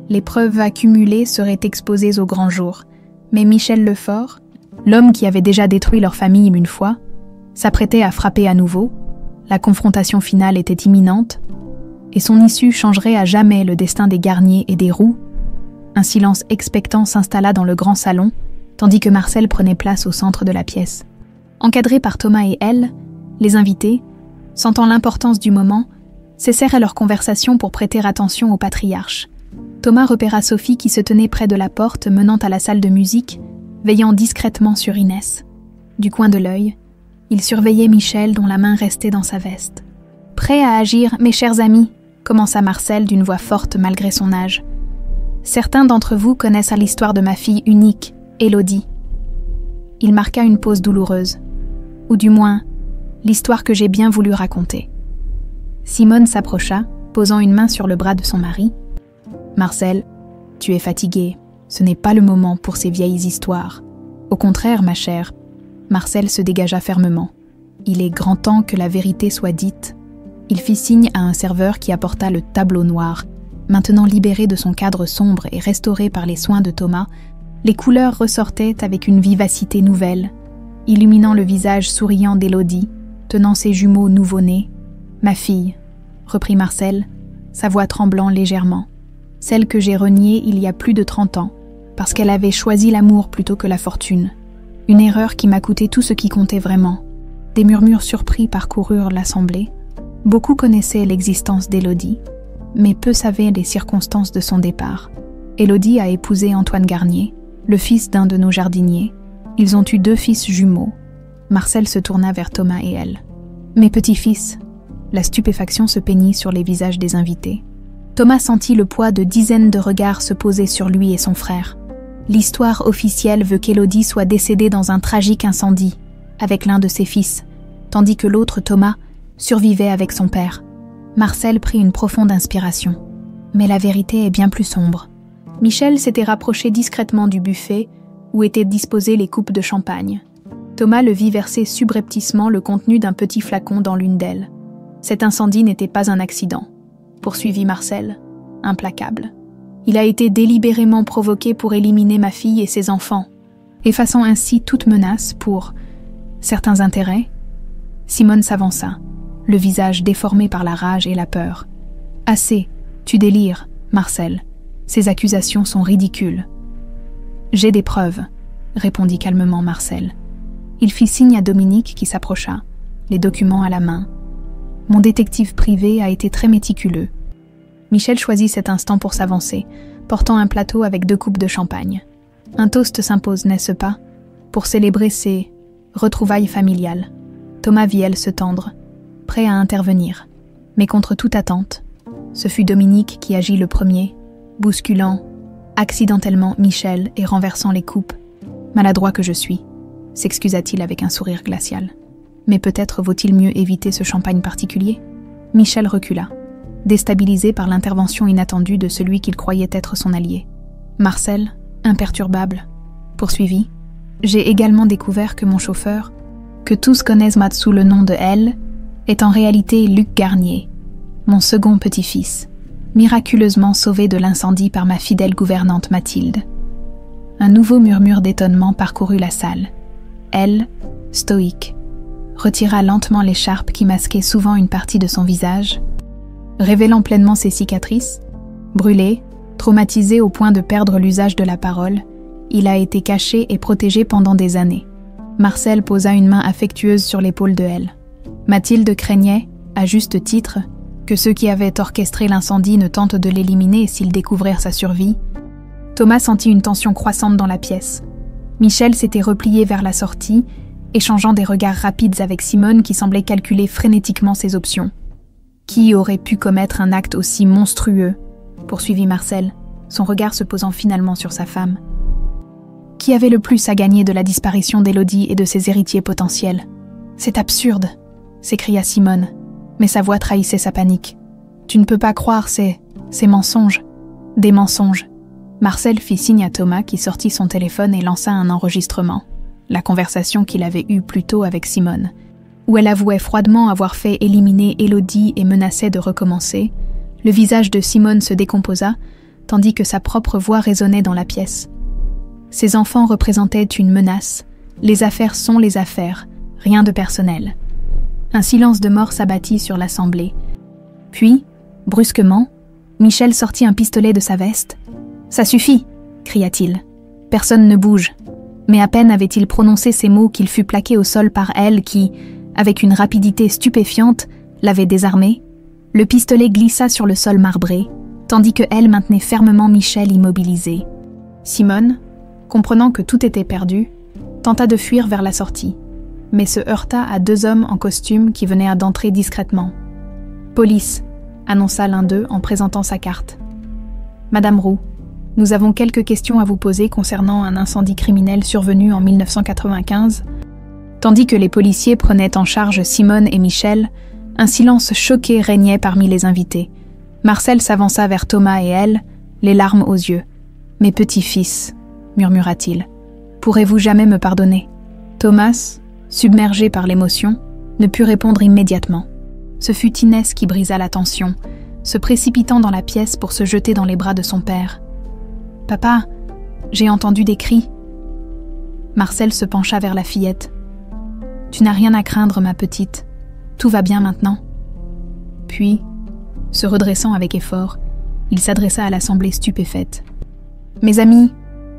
les preuves accumulées seraient exposées au grand jour. Mais Michel Lefort, l'homme qui avait déjà détruit leur famille une fois, s'apprêtait à frapper à nouveau. La confrontation finale était imminente, et son issue changerait à jamais le destin des Garnier et des Roux. Un silence expectant s'installa dans le grand salon, tandis que Marcel prenait place au centre de la pièce. Encadrés par Thomas et elle, les invités, sentant l'importance du moment, cessèrent leur conversation pour prêter attention au patriarche. Thomas repéra Sophie qui se tenait près de la porte menant à la salle de musique, veillant discrètement sur Inès. Du coin de l'œil, il surveillait Michel dont la main restait dans sa veste. « Prêt à agir, mes chers amis », commença Marcel d'une voix forte malgré son âge. « Certains d'entre vous connaissent l'histoire de ma fille unique, Élodie. » Il marqua une pause douloureuse, ou du moins, l'histoire que j'ai bien voulu raconter. Simone s'approcha, posant une main sur le bras de son mari. « Marcel, tu es fatigué. Ce n'est pas le moment pour ces vieilles histoires. Au contraire, ma chère. » Marcel se dégagea fermement. « Il est grand temps que la vérité soit dite. » Il fit signe à un serveur qui apporta le tableau noir. Maintenant libéré de son cadre sombre et restauré par les soins de Thomas, les couleurs ressortaient avec une vivacité nouvelle, illuminant le visage souriant d'Élodie, tenant ses jumeaux nouveau-nés. « Ma fille, » reprit Marcel, sa voix tremblant légèrement, « celle que j'ai reniée il y a plus de 30 ans, parce qu'elle avait choisi l'amour plutôt que la fortune. Une erreur qui m'a coûté tout ce qui comptait vraiment. » Des murmures surpris parcoururent l'assemblée. Beaucoup connaissaient l'existence d'Élodie, mais peu savaient les circonstances de son départ. Élodie a épousé Antoine Garnier, le fils d'un de nos jardiniers. Ils ont eu 2 fils jumeaux. Marcel se tourna vers Thomas et elle. « Mes petits-fils !» La stupéfaction se peignit sur les visages des invités. Thomas sentit le poids de dizaines de regards se poser sur lui et son frère. L'histoire officielle veut qu'Élodie soit décédée dans un tragique incendie, avec l'un de ses fils, tandis que l'autre, Thomas, survivait avec son père. Marcel prit une profonde inspiration. Mais la vérité est bien plus sombre. Michel s'était rapproché discrètement du buffet où étaient disposées les coupes de champagne. Thomas le vit verser subrepticement le contenu d'un petit flacon dans l'une d'elles. Cet incendie n'était pas un accident, poursuivit Marcel, implacable. Il a été délibérément provoqué pour éliminer ma fille et ses enfants, effaçant ainsi toute menace pour certains intérêts. Simone s'avança, le visage déformé par la rage et la peur. « Assez, tu délires, Marcel. Ces accusations sont ridicules. »« J'ai des preuves, » répondit calmement Marcel. Il fit signe à Dominique qui s'approcha, les documents à la main. « Mon détective privé a été très méticuleux. » Michel choisit cet instant pour s'avancer, portant un plateau avec 2 coupes de champagne. Un toast s'impose, n'est-ce pas, pour célébrer ces retrouvailles familiales. Thomas vit elle se tendre, prêt à intervenir. Mais contre toute attente, ce fut Dominique qui agit le premier, bousculant accidentellement Michel et renversant les coupes. « Maladroit que je suis », s'excusa-t-il avec un sourire glacial. « Mais peut-être vaut-il mieux éviter ce champagne particulier ?» Michel recula, déstabilisé par l'intervention inattendue de celui qu'il croyait être son allié. Marcel, imperturbable, poursuivit. « J'ai également découvert que mon chauffeur, que tous connaissent sous le nom de L, est en réalité Luc Garnier, mon second petit-fils, miraculeusement sauvé de l'incendie par ma fidèle gouvernante Mathilde. » Un nouveau murmure d'étonnement parcourut la salle. Elle, stoïque, retira lentement l'écharpe qui masquait souvent une partie de son visage, révélant pleinement ses cicatrices. Brûlé, traumatisé au point de perdre l'usage de la parole, il a été caché et protégé pendant des années. Marcel posa une main affectueuse sur l'épaule de elle. Mathilde craignait, à juste titre, que ceux qui avaient orchestré l'incendie ne tentent de l'éliminer s'ils découvrirent sa survie. Thomas sentit une tension croissante dans la pièce. Michel s'était replié vers la sortie, échangeant des regards rapides avec Simone qui semblait calculer frénétiquement ses options. « Qui aurait pu commettre un acte aussi monstrueux ?» poursuivit Marcel, son regard se posant finalement sur sa femme. « Qui avait le plus à gagner de la disparition d'Élodie et de ses héritiers potentiels ? C'est absurde !» s'écria Simone, mais sa voix trahissait sa panique. « Tu ne peux pas croire ces mensonges. Des mensonges. » Marcel fit signe à Thomas qui sortit son téléphone et lança un enregistrement, la conversation qu'il avait eue plus tôt avec Simone, où elle avouait froidement avoir fait éliminer Élodie et menaçait de recommencer, le visage de Simone se décomposa, tandis que sa propre voix résonnait dans la pièce. Ses enfants représentaient une menace. Les affaires sont les affaires, rien de personnel. Un silence de mort s'abattit sur l'assemblée. Puis, brusquement, Michel sortit un pistolet de sa veste. « Ça suffit !» cria-t-il. Personne ne bouge. Mais à peine avait-il prononcé ces mots qu'il fut plaqué au sol par elle qui, avec une rapidité stupéfiante, l'avait désarmé. Le pistolet glissa sur le sol marbré, tandis que elle maintenait fermement Michel immobilisé. Simone, comprenant que tout était perdu, tenta de fuir vers la sortie, mais se heurta à 2 hommes en costume qui venaient d'entrer discrètement. « Police !» annonça l'un d'eux en présentant sa carte. « Madame Roux, nous avons quelques questions à vous poser concernant un incendie criminel survenu en 1995. » Tandis que les policiers prenaient en charge Simone et Michel, un silence choqué régnait parmi les invités. Marcel s'avança vers Thomas et elle, les larmes aux yeux. « Mes petits-fils » murmura-t-il. « Pourrez-vous jamais me pardonner ?» Thomas, submergé par l'émotion, ne put répondre immédiatement. Ce fut Inès qui brisa la tension, se précipitant dans la pièce pour se jeter dans les bras de son père. « Papa, j'ai entendu des cris. » Marcel se pencha vers la fillette. « Tu n'as rien à craindre, ma petite. Tout va bien maintenant. » Puis, se redressant avec effort, il s'adressa à l'assemblée stupéfaite. « Mes amis,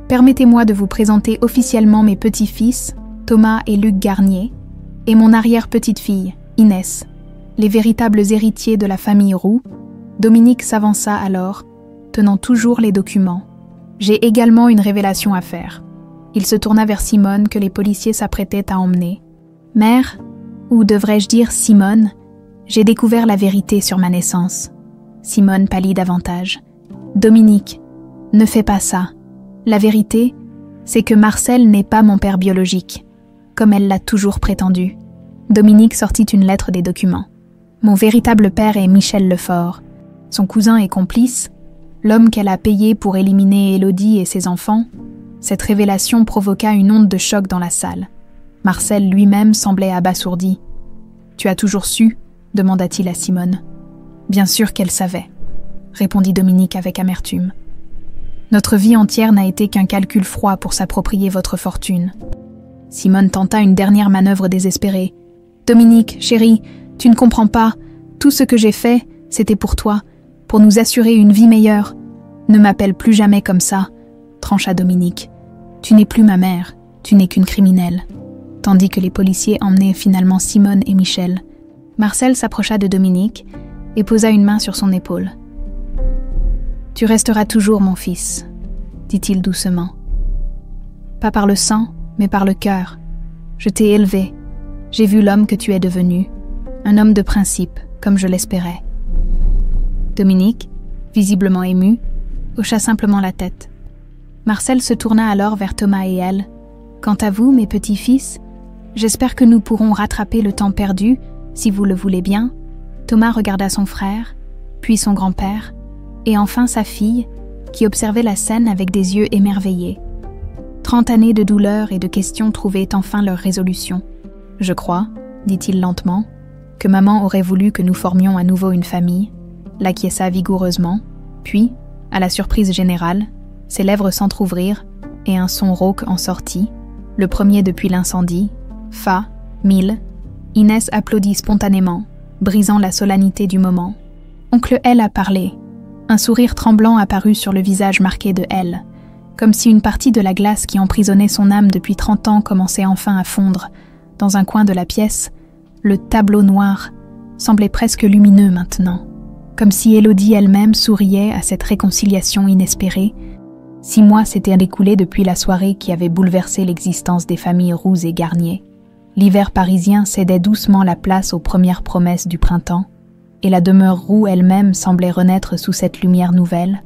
permettez-moi de vous présenter officiellement mes petits-fils, Thomas et Luc Garnier, et mon arrière-petite-fille, Inès, les véritables héritiers de la famille Roux. » Dominique s'avança alors, tenant toujours les documents. « J'ai également une révélation à faire. » Il se tourna vers Simone que les policiers s'apprêtaient à emmener. « Mère, ou devrais-je dire Simone, j'ai découvert la vérité sur ma naissance. » Simone pâlit davantage. « Dominique, ne fais pas ça. La vérité, c'est que Marcel n'est pas mon père biologique, comme elle l'a toujours prétendu. » Dominique sortit une lettre des documents. « Mon véritable père est Michel Lefort. Son cousin et complice, l'homme qu'elle a payé pour éliminer Élodie et ses enfants. » Cette révélation provoqua une onde de choc dans la salle. Marcel lui-même semblait abasourdi. « Tu as toujours su ?» demanda-t-il à Simone. « Bien sûr qu'elle savait, » répondit Dominique avec amertume. « Notre vie entière n'a été qu'un calcul froid pour s'approprier votre fortune. » Simone tenta une dernière manœuvre désespérée. « Dominique, chérie, tu ne comprends pas. Tout ce que j'ai fait, c'était pour toi, pour nous assurer une vie meilleure. Ne m'appelle plus jamais comme ça, » trancha Dominique. « Tu n'es plus ma mère, tu n'es qu'une criminelle. » Tandis que les policiers emmenaient finalement Simone et Michel, Marcel s'approcha de Dominique et posa une main sur son épaule. « Tu resteras toujours mon fils, » dit-il doucement. « Pas par le sang, mais par le cœur. Je t'ai élevé. J'ai vu l'homme que tu es devenu, un homme de principe, comme je l'espérais. » Dominique, visiblement ému, hocha simplement la tête. Marcel se tourna alors vers Thomas et elle. « Quant à vous, mes petits-fils, j'espère que nous pourrons rattraper le temps perdu, si vous le voulez bien. » Thomas regarda son frère, puis son grand-père, et enfin sa fille, qui observait la scène avec des yeux émerveillés. 30 années de douleur et de questions trouvaient enfin leur résolution. « Je crois, dit-il lentement, que maman aurait voulu que nous formions à nouveau une famille. » L'acquiesça vigoureusement, puis, à la surprise générale, ses lèvres s'entr'ouvrirent et un son rauque en sortit, le premier depuis l'incendie. Fa, mille. Inès applaudit spontanément, brisant la solennité du moment. Oncle L a parlé. Un sourire tremblant apparut sur le visage marqué de L, comme si une partie de la glace qui emprisonnait son âme depuis 30 ans commençait enfin à fondre. Dans un coin de la pièce, le tableau noir semblait presque lumineux maintenant, comme si Élodie elle-même souriait à cette réconciliation inespérée. 6 mois s'étaient écoulés depuis la soirée qui avait bouleversé l'existence des familles Roux et Garnier. L'hiver parisien cédait doucement la place aux premières promesses du printemps, et la demeure Roux elle-même semblait renaître sous cette lumière nouvelle.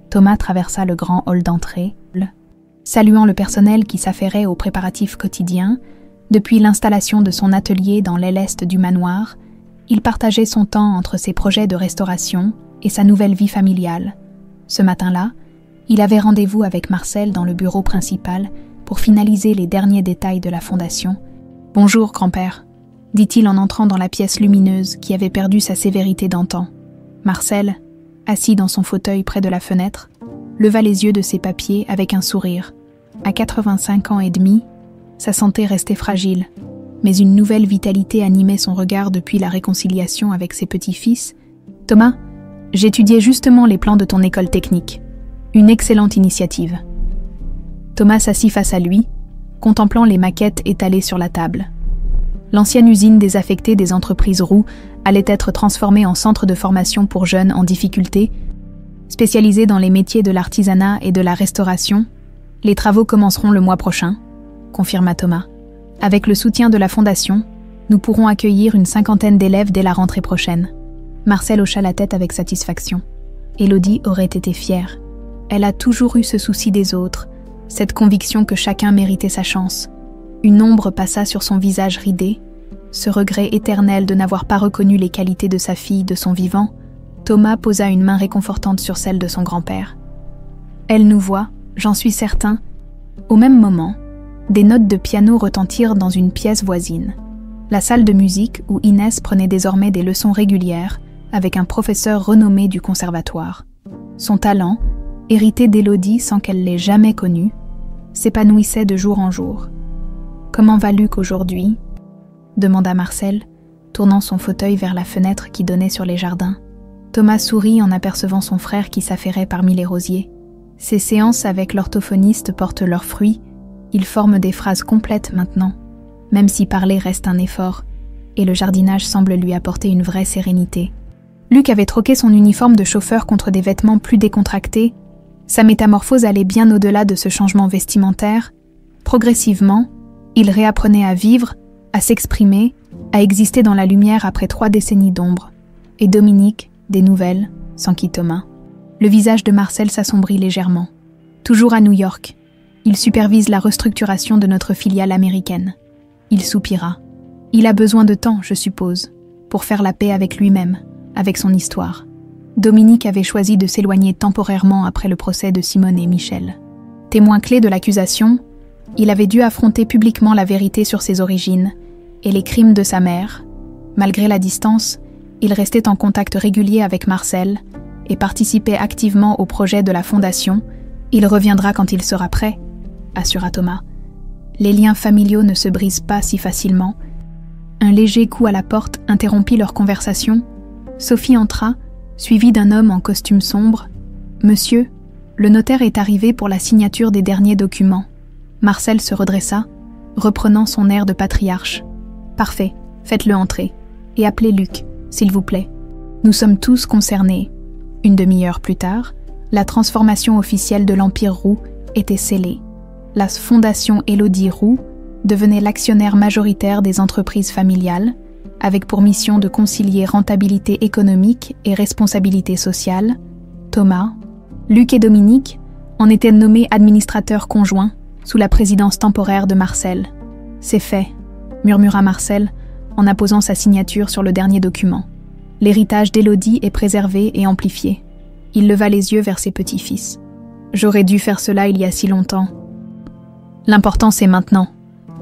Thomas traversa le grand hall d'entrée, saluant le personnel qui s'affairait aux préparatifs quotidiens. Depuis l'installation de son atelier dans l'aile est du manoir, il partageait son temps entre ses projets de restauration et sa nouvelle vie familiale. Ce matin-là, il avait rendez-vous avec Marcel dans le bureau principal pour finaliser les derniers détails de la fondation. « Bonjour, grand-père » dit-il en entrant dans la pièce lumineuse qui avait perdu sa sévérité d'antan. Marcel, assis dans son fauteuil près de la fenêtre, leva les yeux de ses papiers avec un sourire. À 85 ans et demi, sa santé restait fragile, mais une nouvelle vitalité animait son regard depuis la réconciliation avec ses petits-fils. « Thomas, j'étudiais justement les plans de ton école technique. Une excellente initiative. » Thomas s'assit face à lui, contemplant les maquettes étalées sur la table. L'ancienne usine désaffectée des entreprises Roux allait être transformée en centre de formation pour jeunes en difficulté, spécialisé dans les métiers de l'artisanat et de la restauration. Les travaux commenceront le mois prochain, confirma Thomas. Avec le soutien de la Fondation, nous pourrons accueillir une 50aine d'élèves dès la rentrée prochaine. Marcel hocha la tête avec satisfaction. Élodie aurait été fière. Elle a toujours eu ce souci des autres, cette conviction que chacun méritait sa chance. Une ombre passa sur son visage ridé, ce regret éternel de n'avoir pas reconnu les qualités de sa fille de son vivant. Thomas posa une main réconfortante sur celle de son grand-père. « Elle nous voit, j'en suis certain. » Au même moment, des notes de piano retentirent dans une pièce voisine. La salle de musique où Inès prenait désormais des leçons régulières avec un professeur renommé du conservatoire. Son talent, hérité d'Élodie sans qu'elle l'ait jamais connu, s'épanouissait de jour en jour. « Comment va Luc aujourd'hui ?» demanda Marcel, tournant son fauteuil vers la fenêtre qui donnait sur les jardins. Thomas sourit en apercevant son frère qui s'affairait parmi les rosiers. Ses séances avec l'orthophoniste portent leurs fruits, il forme des phrases complètes maintenant, même si parler reste un effort, et le jardinage semble lui apporter une vraie sérénité. Luc avait troqué son uniforme de chauffeur contre des vêtements plus décontractés. Sa métamorphose allait bien au-delà de ce changement vestimentaire. Progressivement, il réapprenait à vivre, à s'exprimer, à exister dans la lumière après 3 décennies d'ombre. Et Dominique, des nouvelles, sans qui Thomas. Le visage de Marcel s'assombrit légèrement. Toujours à New York, il supervise la restructuration de notre filiale américaine. Il soupira. Il a besoin de temps, je suppose, pour faire la paix avec lui-même, avec son histoire. Dominique avait choisi de s'éloigner temporairement après le procès de Simone et Michel. Témoin clé de l'accusation, il avait dû affronter publiquement la vérité sur ses origines et les crimes de sa mère. Malgré la distance, il restait en contact régulier avec Marcel et participait activement au projet de la Fondation. Il reviendra quand il sera prêt, assura Thomas. Les liens familiaux ne se brisent pas si facilement. Un léger coup à la porte interrompit leur conversation. Sophie entra, suivie d'un homme en costume sombre. « Monsieur, le notaire est arrivé pour la signature des derniers documents. » Marcel se redressa, reprenant son air de patriarche. « Parfait, faites-le entrer. Et appelez Luc, s'il vous plaît. Nous sommes tous concernés. » Une demi-heure plus tard, la transformation officielle de l'Empire Roux était scellée. La Fondation Élodie Roux devenait l'actionnaire majoritaire des entreprises familiales, avec pour mission de concilier rentabilité économique et responsabilité sociale. Thomas, Luc et Dominique en étaient nommés administrateurs conjoints sous la présidence temporaire de Marcel. « C'est fait », murmura Marcel en apposant sa signature sur le dernier document. L'héritage d'Élodie est préservé et amplifié. Il leva les yeux vers ses petits-fils. « J'aurais dû faire cela il y a si longtemps. »« L'important c'est maintenant »,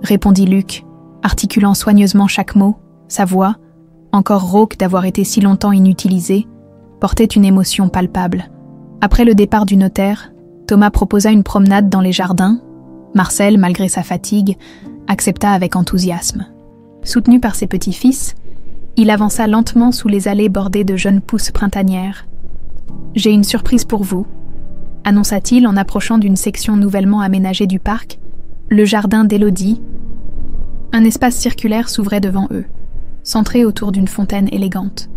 répondit Luc, articulant soigneusement chaque mot. Sa voix, encore rauque d'avoir été si longtemps inutilisée, portait une émotion palpable. Après le départ du notaire, Thomas proposa une promenade dans les jardins. Marcel, malgré sa fatigue, accepta avec enthousiasme. Soutenu par ses petits-fils, il avança lentement sous les allées bordées de jeunes pousses printanières. « J'ai une surprise pour vous », annonça-t-il en approchant d'une section nouvellement aménagée du parc, le jardin d'Élodie. Un espace circulaire s'ouvrait devant eux, centré autour d'une fontaine élégante.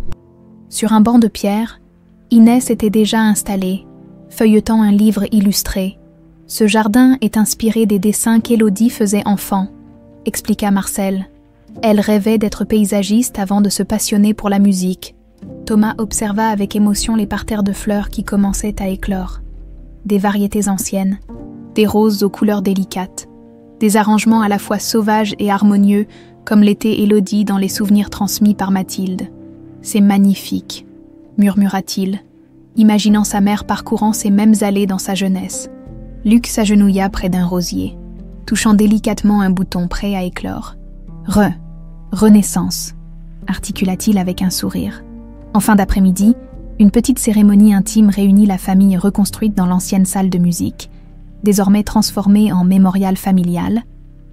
Sur un banc de pierre, Inès était déjà installée, feuilletant un livre illustré. « Ce jardin est inspiré des dessins qu'Élodie faisait enfant », expliqua Marcel. Elle rêvait d'être paysagiste avant de se passionner pour la musique. Thomas observa avec émotion les parterres de fleurs qui commençaient à éclore. Des variétés anciennes, des roses aux couleurs délicates, des arrangements à la fois sauvages et harmonieux comme l'était Élodie dans les souvenirs transmis par Mathilde. « C'est magnifique », murmura-t-il, imaginant sa mère parcourant ces mêmes allées dans sa jeunesse. Luc s'agenouilla près d'un rosier, touchant délicatement un bouton prêt à éclore. « Renaissance, articula-t-il avec un sourire. En fin d'après-midi, une petite cérémonie intime réunit la famille reconstruite dans l'ancienne salle de musique, désormais transformée en mémorial familial.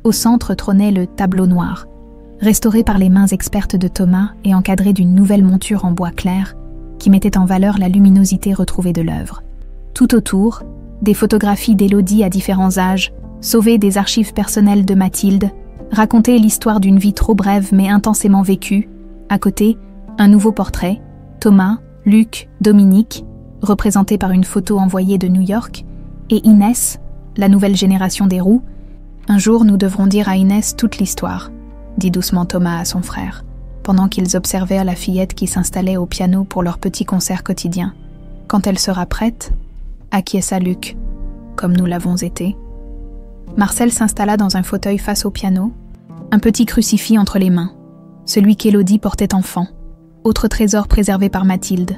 Au centre trônait le tableau noir, restauré par les mains expertes de Thomas et encadré d'une nouvelle monture en bois clair qui mettait en valeur la luminosité retrouvée de l'œuvre. Tout autour, des photographies d'Élodie à différents âges, sauvées des archives personnelles de Mathilde, racontaient l'histoire d'une vie trop brève mais intensément vécue. À côté, un nouveau portrait, Thomas, Luc, Dominique, représentés par une photo envoyée de New York, et Inès, la nouvelle génération des Roux. Un jour, nous devrons dire à Inès toute l'histoire, dit doucement Thomas à son frère, pendant qu'ils observaient la fillette qui s'installait au piano pour leur petit concert quotidien. Quand elle sera prête, acquiesça Luc, comme nous l'avons été. Marcel s'installa dans un fauteuil face au piano, un petit crucifix entre les mains, celui qu'Élodie portait enfant, autre trésor préservé par Mathilde.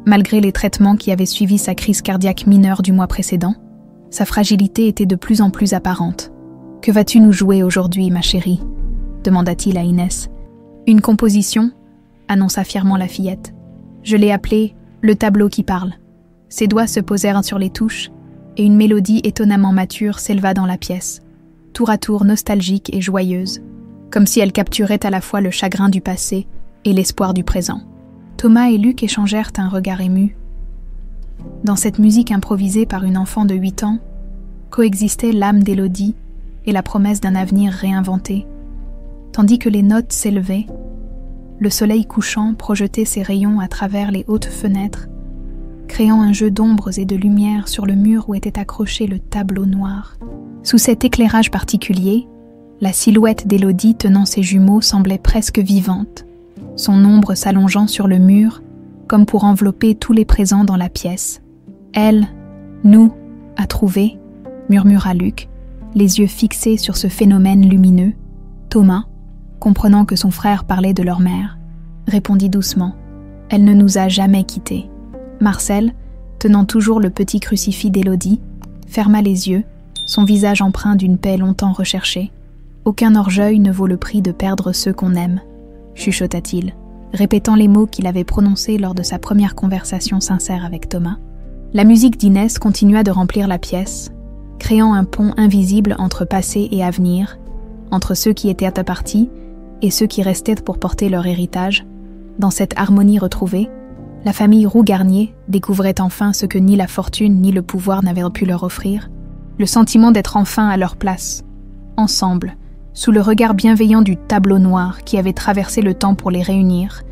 Malgré les traitements qui avaient suivi sa crise cardiaque mineure du mois précédent, sa fragilité était de plus en plus apparente. « Que vas-tu nous jouer aujourd'hui, ma chérie ?» demanda-t-il à Inès. « Une composition » annonça fièrement la fillette. « Je l'ai appelée « Le tableau qui parle ». Ses doigts se posèrent sur les touches, et une mélodie étonnamment mature s'éleva dans la pièce, tour à tour nostalgique et joyeuse, comme si elle capturait à la fois le chagrin du passé et l'espoir du présent. Thomas et Luc échangèrent un regard ému. Dans cette musique improvisée par une enfant de 8 ans, coexistait l'âme d'Élodie et la promesse d'un avenir réinventé. Tandis que les notes s'élevaient, le soleil couchant projetait ses rayons à travers les hautes fenêtres, créant un jeu d'ombres et de lumière sur le mur où était accroché le tableau noir. Sous cet éclairage particulier, la silhouette d'Élodie tenant ses jumeaux semblait presque vivante, son ombre s'allongeant sur le mur, comme pour envelopper tous les présents dans la pièce. « Elle, nous, à trouver » murmura Luc, les yeux fixés sur ce phénomène lumineux. Thomas, comprenant que son frère parlait de leur mère, répondit doucement « Elle ne nous a jamais quittés ». Marcel, tenant toujours le petit crucifix d'Élodie, ferma les yeux, son visage empreint d'une paix longtemps recherchée. « Aucun orgueil ne vaut le prix de perdre ceux qu'on aime », chuchota-t-il, répétant les mots qu'il avait prononcés lors de sa première conversation sincère avec Thomas. La musique d'Inès continua de remplir la pièce, créant un pont invisible entre passé et avenir, entre ceux qui étaient partis et ceux qui restaient pour porter leur héritage. Dans cette harmonie retrouvée, la famille Roux-Garnier découvrait enfin ce que ni la fortune ni le pouvoir n'avaient pu leur offrir, le sentiment d'être enfin à leur place, ensemble, sous le regard bienveillant du tableau noir qui avait traversé le temps pour les réunir,